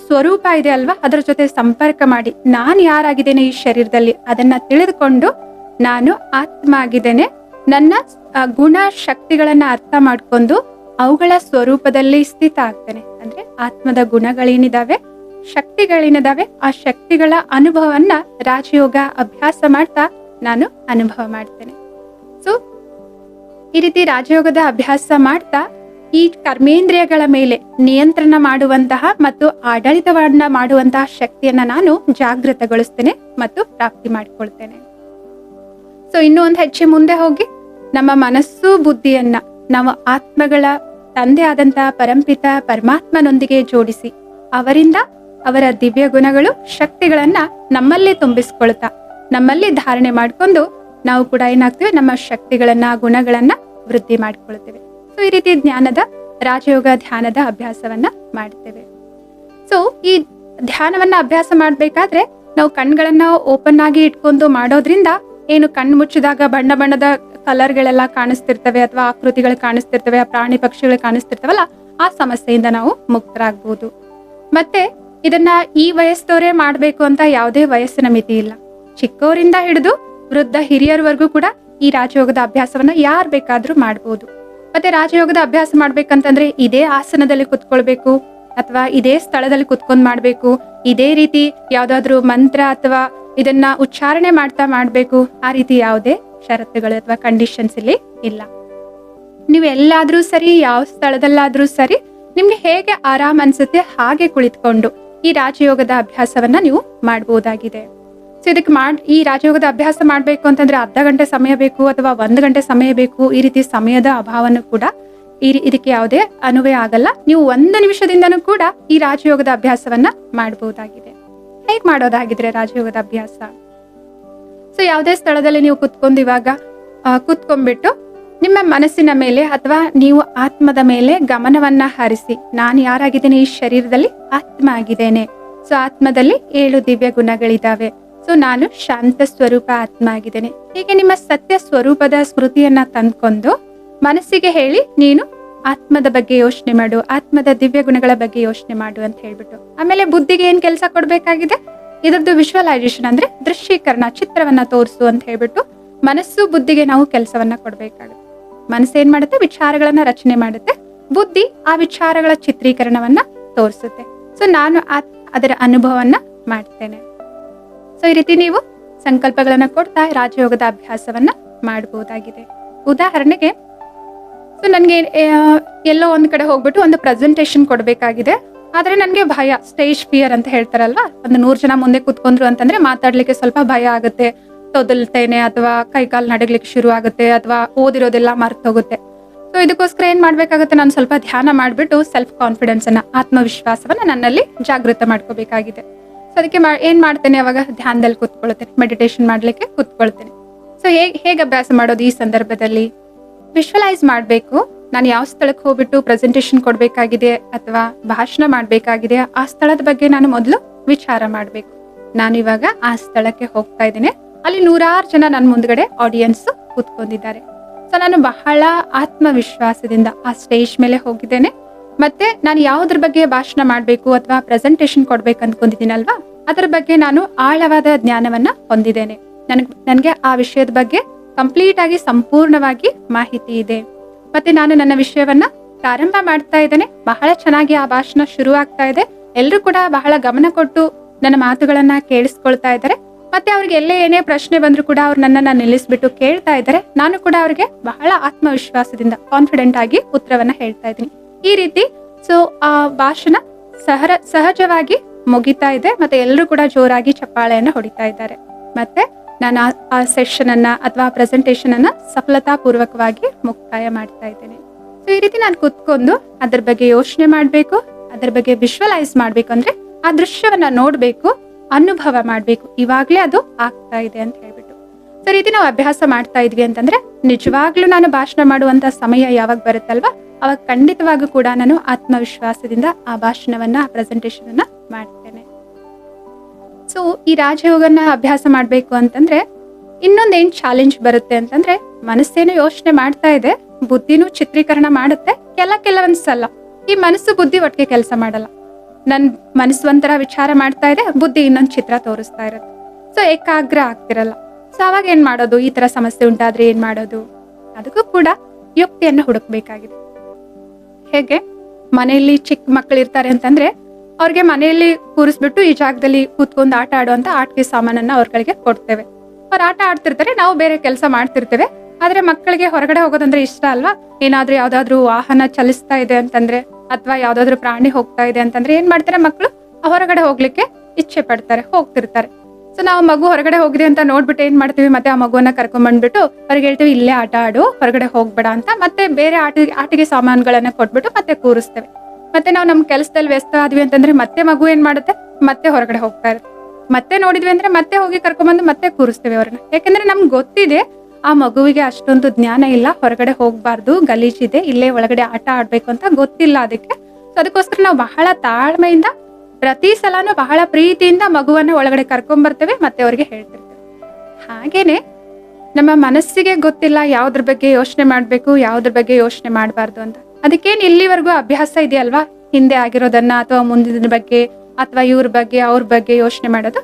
ಸ್ವರೂಪ ಇದೆ ಅಲ್ವಾ, ಅದರ ಜೊತೆ ಸಂಪರ್ಕ ಮಾಡಿ ನಾನು ಯಾರಾಗಿದ್ದೇನೆ ಈ ಶರೀರದಲ್ಲಿ ಅದನ್ನ ತಿಳಿದುಕೊಂಡು ನಾನು ಆತ್ಮ ಆಗಿದ್ದೇನೆ, ನನ್ನ ಗುಣ ಶಕ್ತಿಗಳನ್ನ ಅರ್ಥ ಮಾಡ್ಕೊಂಡು ಅವುಗಳ ಸ್ವರೂಪದಲ್ಲಿ ಸ್ಥಿತ ಆಗ್ತೇನೆ. ಅಂದ್ರೆ ಆತ್ಮದ ಗುಣಗಳೇನಿದಾವೆ, ಶಕ್ತಿಗಳೇನಿದಾವೆ, ಆ ಶಕ್ತಿಗಳ ಅನುಭವವನ್ನ ರಾಜಯೋಗ ಅಭ್ಯಾಸ ಮಾಡ್ತಾ ನಾನು ಅನುಭವ ಮಾಡ್ತೇನೆ. ಸೊ ಈ ರೀತಿ ರಾಜಯೋಗದ ಅಭ್ಯಾಸ ಮಾಡ್ತಾ ಈ ಕರ್ಮೇಂದ್ರಿಯಗಳ ಮೇಲೆ ನಿಯಂತ್ರಣ ಮಾಡುವಂತಹ ಮತ್ತು ಆಡಳಿತವನ್ನ ಮಾಡುವಂತಹ ಶಕ್ತಿಯನ್ನ ನಾನು ಜಾಗೃತಗೊಳಿಸ್ತೇನೆ ಮತ್ತು ಪ್ರಾಪ್ತಿ ಮಾಡಿಕೊಳ್ತೇನೆ. ಸೊ ಇನ್ನೂ ಒಂದು ಹೆಚ್ಚು ಮುಂದೆ ಹೋಗಿ ನಮ್ಮ ಮನಸ್ಸು ಬುದ್ಧಿಯನ್ನ ನಾವು ಆತ್ಮಗಳ ತಂದೆ ಆದಂತಹ ಪರಂಪಿತ ಪರಮಾತ್ಮನೊಂದಿಗೆ ಜೋಡಿಸಿ ಅವರಿಂದ ಅವರ ದಿವ್ಯ ಗುಣಗಳು ಶಕ್ತಿಗಳನ್ನ ನಮ್ಮಲ್ಲಿ ತುಂಬಿಸ್ಕೊಳ್ತಾ ನಮ್ಮಲ್ಲಿ ಧಾರಣೆ ಮಾಡ್ಕೊಂಡು ನಾವು ಕೂಡ ಏನಾಗ್ತೇವೆ, ನಮ್ಮ ಶಕ್ತಿಗಳನ್ನ ಗುಣಗಳನ್ನ ವೃದ್ಧಿ ಮಾಡ್ಕೊಳ್ತೇವೆ. ಸೊ ಈ ರೀತಿ ರಾಜಯೋಗ ಧ್ಯಾನದ ಅಭ್ಯಾಸವನ್ನ ಮಾಡ್ತೇವೆ. ಸೊ ಈ ಧ್ಯಾನವನ್ನ ಅಭ್ಯಾಸ ಮಾಡ್ಬೇಕಾದ್ರೆ ನಾವು ಕಣ್ಗಳನ್ನ ಓಪನ್ ಆಗಿ ಇಟ್ಕೊಂಡು ಮಾಡೋದ್ರಿಂದ ಏನು ಕಣ್ಣು ಮುಚ್ಚಿದಾಗ ಬಣ್ಣ ಬಣ್ಣದ ಕಲರ್ಗಳೆಲ್ಲ ಕಾಣಿಸ್ತಿರ್ತವೆ, ಅಥವಾ ಆಕೃತಿಗಳು ಕಾಣಿಸ್ತಿರ್ತವೆ, ಆ ಪ್ರಾಣಿ ಪಕ್ಷಿಗಳು ಕಾಣಿಸ್ತಿರ್ತವಲ್ಲ, ಆ ಸಮಸ್ಯೆಯಿಂದ ನಾವು ಮುಕ್ತರಾಗಬಹುದು. ಮತ್ತೆ ಇದನ್ನ ಈ ವಯಸ್ಸದವರೇ ಮಾಡ್ಬೇಕು ಅಂತ ಯಾವುದೇ ವಯಸ್ಸಿನ ಮಿತಿ ಇಲ್ಲ. ಚಿಕ್ಕವರಿಂದ ಹಿಡಿದು ವೃದ್ಧ ಹಿರಿಯರವರೆಗೂ ಕೂಡ ಈ ರಾಜಯೋಗದ ಅಭ್ಯಾಸವನ್ನ ಯಾರು ಬೇಕಾದ್ರೂ ಮಾಡ್ಬೋದು. ಮತ್ತೆ ರಾಜಯೋಗದ ಅಭ್ಯಾಸ ಮಾಡ್ಬೇಕಂತಂದ್ರೆ ಇದೇ ಆಸನದಲ್ಲಿ ಕುತ್ಕೊಳ್ಬೇಕು, ಅಥವಾ ಇದೇ ಸ್ಥಳದಲ್ಲಿ ಕುತ್ಕೊಂಡ್ ಮಾಡ್ಬೇಕು, ಇದೇ ರೀತಿ ಯಾವ್ದಾದ್ರು ಮಂತ್ರ ಅಥವಾ ಇದನ್ನ ಉಚ್ಚಾರಣೆ ಮಾಡ್ತಾ ಮಾಡ್ಬೇಕು, ಆ ರೀತಿ ಯಾವುದೇ ಷರತ್ತುಗಳು ಅಥವಾ ಕಂಡೀಷನ್ಸ್ ಇಲ್ಲಿ ಇಲ್ಲ. ನೀವು ಎಲ್ಲಾದ್ರೂ ಸರಿ, ಯಾವ ಸ್ಥಳದಲ್ಲಾದ್ರೂ ಸರಿ, ನಿಮ್ಗೆ ಹೇಗೆ ಆರಾಮ್ ಅನ್ಸುತ್ತೆ ಹಾಗೆ ಕುಳಿತುಕೊಂಡು ಈ ರಾಜಯೋಗದ ಅಭ್ಯಾಸವನ್ನ ನೀವು ಮಾಡಬಹುದಾಗಿದೆ. ಸೊ ಇದಕ್ಕೆ ಈ ರಾಜಯೋಗದ ಅಭ್ಯಾಸ ಮಾಡಬೇಕು ಅಂತಂದ್ರೆ ಅರ್ಧ ಗಂಟೆ ಸಮಯ ಬೇಕು ಅಥವಾ 1 ಗಂಟೆ ಸಮಯ ಬೇಕು. ಈ ರೀತಿ ಸಮಯದ ಅಭಾವನೂ ಕೂಡ ಇದಕ್ಕೆ ಯಾವುದೇ ಅನುವೇ ಆಗಲ್ಲ. ನೀವು 1 ನಿಮಿಷದಿಂದನೂ ಕೂಡ ಈ ರಾಜಯೋಗದ ಅಭ್ಯಾಸವನ್ನ ಮಾಡಬಹುದಾಗಿದೆ. ಹೇಗ್ ಮಾಡೋದಾಗಿದ್ರೆ ರಾಜಯೋಗದ ಅಭ್ಯಾಸ? ಸೊ ಯಾವುದೇ ಸ್ಥಳದಲ್ಲಿ ನೀವು ಕುತ್ಕೊಂಡು ಇವಾಗ ಕುತ್ಕೊಂಡ್ಬಿಟ್ಟು ನಿಮ್ಮ ಮನಸ್ಸಿನ ಮೇಲೆ ಅಥವಾ ನೀವು ಆತ್ಮದ ಮೇಲೆ ಗಮನವನ್ನ ಹರಿಸಿ, ನಾನು ಯಾರಾಗಿದ್ದೇನೆ? ಈ ಶರೀರದಲ್ಲಿ ಆತ್ಮ ಆಗಿದ್ದೇನೆ. ಸೊ ಆತ್ಮದಲ್ಲಿ 7 ದಿವ್ಯ ಗುಣಗಳಿದಾವೆ. ಸೊ ನಾನು ಶಾಂತ ಸ್ವರೂಪ ಆತ್ಮ ಆಗಿದ್ದೇನೆ. ಹೀಗೆ ನಿಮ್ಮ ಸತ್ಯ ಸ್ವರೂಪದ ಸ್ಮೃತಿಯನ್ನ ತಂದ್ಕೊಂಡು ಮನಸ್ಸಿಗೆ ಹೇಳಿ, ನೀನು ಆತ್ಮದ ಬಗ್ಗೆ ಯೋಚನೆ ಮಾಡು, ಆತ್ಮದ ದಿವ್ಯ ಗುಣಗಳ ಬಗ್ಗೆ ಯೋಚನೆ ಮಾಡು ಅಂತ ಹೇಳ್ಬಿಟ್ಟು, ಆಮೇಲೆ ಬುದ್ಧಿಗೆ ಏನ್ ಕೆಲಸ ಕೊಡ್ಬೇಕಾಗಿದೆ? ಇದರದ್ದು ವಿಶ್ವಲೈಸೇಷನ್ ಅಂದ್ರೆ ದೃಶ್ಯೀಕರಣ, ಚಿತ್ರವನ್ನ ತೋರಿಸು ಅಂತ ಹೇಳ್ಬಿಟ್ಟು ಮನಸ್ಸು ಬುದ್ಧಿಗೆ ನಾವು ಕೆಲಸವನ್ನ ಕೊಡ್ಬೇಕಾಗುತ್ತೆ. ಮನಸ್ಸು ಏನ್ ಮಾಡುತ್ತೆ? ವಿಚಾರಗಳನ್ನ ರಚನೆ ಮಾಡುತ್ತೆ. ಬುದ್ಧಿ ಆ ವಿಚಾರಗಳ ಚಿತ್ರೀಕರಣವನ್ನ ತೋರಿಸುತ್ತೆ. ಸೊ ನಾನು ಅದರ ಅನುಭವವನ್ನ ಮಾಡ್ತೇನೆ. ಸೊ ಈ ರೀತಿ ನೀವು ಸಂಕಲ್ಪಗಳನ್ನ ಕೊಡ್ತಾ ರಾಜಯೋಗದ ಅಭ್ಯಾಸವನ್ನ ಮಾಡಬಹುದಾಗಿದೆ. ಉದಾಹರಣೆಗೆ, ಸೊ ನನ್ಗೆ ಎಲ್ಲೋ ಒಂದ್ ಕಡೆ ಹೋಗ್ಬಿಟ್ಟು ಒಂದು ಪ್ರೆಸೆಂಟೇಶನ್ ಕೊಡ್ಬೇಕಾಗಿದೆ. ಆದ್ರೆ ನನ್ಗೆ ಭಯ, ಸ್ಟೇಜ್ ಫಿಯರ್ ಅಂತ ಹೇಳ್ತಾರಲ್ವಾ, ಒಂದು 100 ಜನ ಮುಂದೆ ಕುತ್ಕೊಂಡ್ರು ಅಂತಂದ್ರೆ ಮಾತಾಡ್ಲಿಕ್ಕೆ ಸ್ವಲ್ಪ ಭಯ ಆಗುತ್ತೆ, ತೊದಲ್ತೇನೆ ಅಥವಾ ಕೈಕಾಲು ನಡಗ್ಲಿಕ್ಕೆ ಶುರು ಆಗುತ್ತೆ ಅಥವಾ ಓದಿರೋದೆಲ್ಲ ಮರ್ತೋಗುತ್ತೆ. ಸೊ ಇದಕ್ಕೋಸ್ಕರ ಏನ್ ಮಾಡ್ಬೇಕಾಗುತ್ತೆ? ನಾನು ಸ್ವಲ್ಪ ಧ್ಯಾನ ಮಾಡ್ಬಿಟ್ಟು ಸೆಲ್ಫ್ ಕಾನ್ಫಿಡೆನ್ಸ್ ಅನ್ನ, ಆತ್ಮವಿಶ್ವಾಸವನ್ನ ನನ್ನಲ್ಲಿ ಜಾಗೃತ ಮಾಡ್ಕೋಬೇಕಾಗಿದೆ. ಸೊ ಅದಕ್ಕೆ ಏನ್ ಮಾಡ್ತೇನೆ? ಅವಾಗ ಧ್ಯಾನದಲ್ಲಿ ಕೂತ್ಕೊಳ್ತೇನೆ, ಮೆಡಿಟೇಷನ್ ಮಾಡ್ಲಿಕ್ಕೆ ಕೂತ್ಕೊಳ್ತೇನೆ. ಸೊ ಹೇಗೆ ಅಭ್ಯಾಸ ಮಾಡೋದು? ಈ ಸಂದರ್ಭದಲ್ಲಿ ವಿಶ್ವಲೈಸ್ ಮಾಡ್ಬೇಕು. ನಾನು ಯಾವ ಸ್ಥಳಕ್ಕೆ ಹೋಗ್ಬಿಟ್ಟು ಪ್ರೆಸೆಂಟೇಶನ್ ಕೊಡ್ಬೇಕಾಗಿದೆ ಅಥವಾ ಭಾಷಣ ಮಾಡ್ಬೇಕಾಗಿದೆ, ಆ ಸ್ಥಳದ ಬಗ್ಗೆ ನಾನು ಮೊದಲು ವಿಚಾರ ಮಾಡ್ಬೇಕು. ನಾನು ಇವಾಗ ಆ ಸ್ಥಳಕ್ಕೆ ಹೋಗ್ತಾ ಇದ್ದೇನೆ, ಅಲ್ಲಿ 100 ಜನ ನನ್ನ ಮುಂದ್ಗಡೆ ಆಡಿಯನ್ಸ್ ಕೂತ್ಕೊಂಡಿದ್ದಾರೆ. ಸೊ ನಾನು ಬಹಳ ಆತ್ಮವಿಶ್ವಾಸದಿಂದ ಆ ಸ್ಟೇಜ್ ಮೇಲೆ ಹೋಗಿದ್ದೇನೆ. ಮತ್ತೆ ನಾನು ಯಾವುದ್ರ ಬಗ್ಗೆ ಭಾಷಣ ಮಾಡ್ಬೇಕು ಅಥವಾ ಪ್ರೆಸೆಂಟೇಶನ್ ಕೊಡ್ಬೇಕು ಅಂದ್ಕೊಂಡಿದ್ದೀನಲ್ವಾ, ಅದರ ಬಗ್ಗೆ ನಾನು ಆಳವಾದ ಜ್ಞಾನವನ್ನ ಹೊಂದಿದ್ದೇನೆ. ನನ್ಗೆ ಆ ವಿಷಯದ ಬಗ್ಗೆ ಕಂಪ್ಲೀಟ್ ಆಗಿ ಸಂಪೂರ್ಣವಾಗಿ ಮಾಹಿತಿ ಇದೆ. ಮತ್ತೆ ನಾನು ನನ್ನ ವಿಷಯವನ್ನ ಪ್ರಾರಂಭ ಮಾಡ್ತಾ ಇದ್ದೇನೆ. ಬಹಳ ಚೆನ್ನಾಗಿ ಆ ಭಾಷಣ ಶುರು ಆಗ್ತಾ ಇದೆ. ಎಲ್ರು ಕೂಡ ಬಹಳ ಗಮನ ಕೊಟ್ಟು ನನ್ನ ಮಾತುಗಳನ್ನ ಕೇಳಿಸ್ಕೊಳ್ತಾ ಇದ್ದಾರೆ. ಮತ್ತೆ ಅವ್ರಿಗೆ ಎಲ್ಲೇ ಏನೇ ಪ್ರಶ್ನೆ ಬಂದ್ರು ಕೂಡ ಅವ್ರು ನನ್ನನ್ನ ನಿಲ್ಲಿಸ್ಬಿಟ್ಟು ಕೇಳ್ತಾ ಇದ್ದಾರೆ. ನಾನು ಕೂಡ ಅವ್ರಿಗೆ ಬಹಳ ಆತ್ಮವಿಶ್ವಾಸದಿಂದ ಕಾನ್ಫಿಡೆಂಟ್ ಆಗಿ ಉತ್ತರವನ್ನ ಹೇಳ್ತಾ ಇದ್ದೀನಿ. ಈ ರೀತಿ ಸೊ ಆ ಭಾಷಣ ಸಹಜವಾಗಿ ಮುಗಿತಾ ಇದೆ. ಮತ್ತೆ ಎಲ್ಲರೂ ಕೂಡ ಜೋರಾಗಿ ಚಪ್ಪಾಳೆಯನ್ನ ಹೊಡಿತಾ ಇದ್ದಾರೆ. ಮತ್ತೆ ನಾನು ಆ ಸೆಷನ್ ಅನ್ನ ಅಥವಾ ಪ್ರೆಸೆಂಟೇಶನ್ ಅನ್ನ ಸಫಲತಾಪೂರ್ವಕವಾಗಿ ಮುಕ್ತಾಯ ಮಾಡ್ತಾ ಇದ್ದೇನೆ. ಸೊ ಈ ರೀತಿ ನಾನು ಕುತ್ಕೊಂಡು ಅದ್ರ ಬಗ್ಗೆ ಯೋಚನೆ ಮಾಡ್ಬೇಕು, ಅದ್ರ ಬಗ್ಗೆ ವಿಶ್ವಲೈಸ್ ಮಾಡ್ಬೇಕು, ಅಂದ್ರೆ ಆ ದೃಶ್ಯವನ್ನ ನೋಡ್ಬೇಕು, ಅನುಭವ ಮಾಡ್ಬೇಕು, ಇವಾಗ್ಲೇ ಅದು ಆಗ್ತಾ ಇದೆ ಅಂತ ಹೇಳ್ಬಿಟ್ಟು. ಸೊ ಈ ರೀತಿ ನಾವು ಅಭ್ಯಾಸ ಮಾಡ್ತಾ ಇದ್ವಿ ಅಂತಂದ್ರೆ ನಿಜವಾಗ್ಲೂ ನಾನು ಭಾಷಣ ಮಾಡುವಂತ ಸಮಯ ಯಾವಾಗ ಬರುತ್ತಲ್ವಾ, ಅವಾಗ ಖಂಡಿತವಾಗೂ ಕೂಡ ನಾನು ಆತ್ಮವಿಶ್ವಾಸದಿಂದ ಆ ಭಾಷಣವನ್ನ, ಆ ಪ್ರೆಸೆಂಟೇಶನ್ ಅನ್ನ ಮಾಡ್ತೇನೆ. ಸೊ ಈ ರಾಜಯೋಗನ ಅಭ್ಯಾಸ ಮಾಡ್ಬೇಕು ಅಂತಂದ್ರೆ ಇನ್ನೊಂದೇನ್ ಚಾಲೆಂಜ್ ಬರುತ್ತೆ ಅಂತಂದ್ರೆ, ಮನಸ್ಸೇನು ಯೋಚನೆ ಮಾಡ್ತಾ ಇದೆ, ಬುದ್ಧಿನೂ ಚಿತ್ರೀಕರಣ ಮಾಡುತ್ತೆ. ಕೆಲವೊಂದ್ಸಲ ಈ ಮನಸ್ಸು ಬುದ್ಧಿ ಒಟ್ಟಿಗೆ ಕೆಲಸ ಮಾಡಲ್ಲ. ನನ್ ಮನಸ್ಸು ಒಂಥರ ವಿಚಾರ ಮಾಡ್ತಾ ಇದೆ, ಬುದ್ಧಿ ಇನ್ನೊಂದು ಚಿತ್ರ ತೋರಿಸ್ತಾ ಇರುತ್ತೆ. ಸೊ ಏಕಾಗ್ರ ಆಗ್ತಿರಲ್ಲ. ಸೊ ಅವಾಗ ಏನ್ ಮಾಡೋದು? ಈ ತರ ಸಮಸ್ಯೆ ಉಂಟಾದ್ರೆ ಏನ್ ಮಾಡೋದು? ಅದಕ್ಕೂ ಕೂಡ ಯುಕ್ತಿಯನ್ನ ಹುಡುಕ್ಬೇಕಾಗಿದೆ. ಹೇಗೆ? ಮನೆಯಲ್ಲಿ ಚಿಕ್ಕ ಮಕ್ಕಳು ಇರ್ತಾರೆ ಅಂತಂದ್ರೆ ಅವ್ರಿಗೆ ಮನೆಯಲ್ಲಿ ಕೂರಿಸ್ಬಿಟ್ಟು ಈ ಜಾಗದಲ್ಲಿ ಕೂತ್ಕೊಂಡು ಆಟ ಆಡುವಂತ ಆಟಿಕೆ ಸಾಮಾನನ್ನ ಅವ್ರಗಳಿಗೆ ಕೊಡ್ತೇವೆ. ಅವ್ರು ಆಟ ಆಡ್ತಿರ್ತಾರೆ, ನಾವು ಬೇರೆ ಕೆಲಸ ಮಾಡ್ತಿರ್ತೇವೆ. ಆದ್ರೆ ಮಕ್ಕಳಿಗೆ ಹೊರಗಡೆ ಹೋಗೋದಂದ್ರೆ ಇಷ್ಟ ಅಲ್ವಾ? ಏನಾದ್ರೂ ಯಾವ್ದಾದ್ರು ವಾಹನ ಚಲಿಸ್ತಾ ಇದೆ ಅಂತಂದ್ರೆ ಅಥವಾ ಯಾವ್ದಾದ್ರು ಪ್ರಾಣಿ ಹೋಗ್ತಾ ಇದೆ ಅಂತಂದ್ರೆ ಏನ್ ಮಾಡ್ತಾರೆ ಮಕ್ಕಳು? ಹೊರಗಡೆ ಹೋಗ್ಲಿಕ್ಕೆ ಇಚ್ಛೆ ಪಡ್ತಾರೆ, ಹೋಗ್ತಿರ್ತಾರೆ. ಸೊ ನಾವು ಮಗು ಹೊರಗಡೆ ಹೋಗಿದೆ ಅಂತ ನೋಡ್ಬಿಟ್ಟು ಏನ್ ಮಾಡ್ತೀವಿ? ಮತ್ತೆ ಆ ಮಗುವನ್ನ ಕರ್ಕೊಂಡ್ ಬಂದ್ಬಿಟ್ಟು ಅವ್ರಿಗೆ ಹೇಳ್ತೀವಿ, ಇಲ್ಲೇ ಆಟ ಆಡು, ಹೊರಗಡೆ ಹೋಗ್ಬೇಡ ಅಂತ. ಮತ್ತೆ ಬೇರೆ ಆಟಿಕೆ ಸಾಮಾನುಗಳನ್ನ ಕೊಟ್ಬಿಟ್ಟು ಮತ್ತೆ ಕೂರಿಸ್ತೇವೆ. ಮತ್ತೆ ನಾವು ನಮ್ ಕೆಲಸದಲ್ಲಿ ವ್ಯಸ್ತ ಆದ್ವಿ ಅಂತಂದ್ರೆ ಮತ್ತೆ ಮಗು ಏನ್ ಮಾಡುತ್ತೆ? ಮತ್ತೆ ಹೊರಗಡೆ ಹೋಗ್ತಾ ಇರುತ್ತೆ. ಮತ್ತೆ ನೋಡಿದ್ವಿ ಅಂದ್ರೆ ಮತ್ತೆ ಹೋಗಿ ಕರ್ಕೊಂಡ್ಬಂದು ಮತ್ತೆ ಕೂರಿಸ್ತೇವೆ ಅವ್ರನ್ನ. ಯಾಕಂದ್ರೆ ನಮ್ಗೆ ಗೊತ್ತಿದೆ ಆ ಮಗುವಿಗೆ ಅಷ್ಟೊಂದು ಜ್ಞಾನ ಇಲ್ಲ, ಹೊರಗಡೆ ಹೋಗ್ಬಾರ್ದು, ಗಲೀಜಿದೆ, ಇಲ್ಲೇ ಒಳಗಡೆ ಆಟ ಆಡ್ಬೇಕು ಅಂತ ಗೊತ್ತಿಲ್ಲ ಅದಕ್ಕೆ. ಸೊ ಅದಕ್ಕೋಸ್ಕರ ನಾವು ಬಹಳ ತಾಳ್ಮೆಯಿಂದ ಪ್ರತಿ ಸಲಾನು ಬಹಳ ಪ್ರೀತಿಯಿಂದ ಮಗುವನ್ನ ಒಳಗಡೆ ಕರ್ಕೊಂಡ್ ಬರ್ತೇವೆ, ಮತ್ತೆ ಅವ್ರಿಗೆ ಹೇಳ್ತಿರ್ತೇವೆ. ಹಾಗೇನೆ ನಮ್ಮ ಮನಸ್ಸಿಗೆ ಗೊತ್ತಿಲ್ಲ ಯಾವ್ದ್ರ ಬಗ್ಗೆ ಯೋಚನೆ ಮಾಡ್ಬೇಕು, ಯಾವ್ದ್ರ ಬಗ್ಗೆ ಯೋಚನೆ ಮಾಡಬಾರ್ದು ಅಂತ. ಅದಕ್ಕೇನ್ ಇಲ್ಲಿವರೆಗೂ ಅಭ್ಯಾಸ ಇದೆಯಲ್ವಾ, ಹಿಂದೆ ಆಗಿರೋದನ್ನ ಅಥವಾ ಮುಂದಿನ ಬಗ್ಗೆ ಅಥವಾ ಇವ್ರ ಬಗ್ಗೆ ಅವ್ರ ಬಗ್ಗೆ ಯೋಚನೆ ಮಾಡೋದು.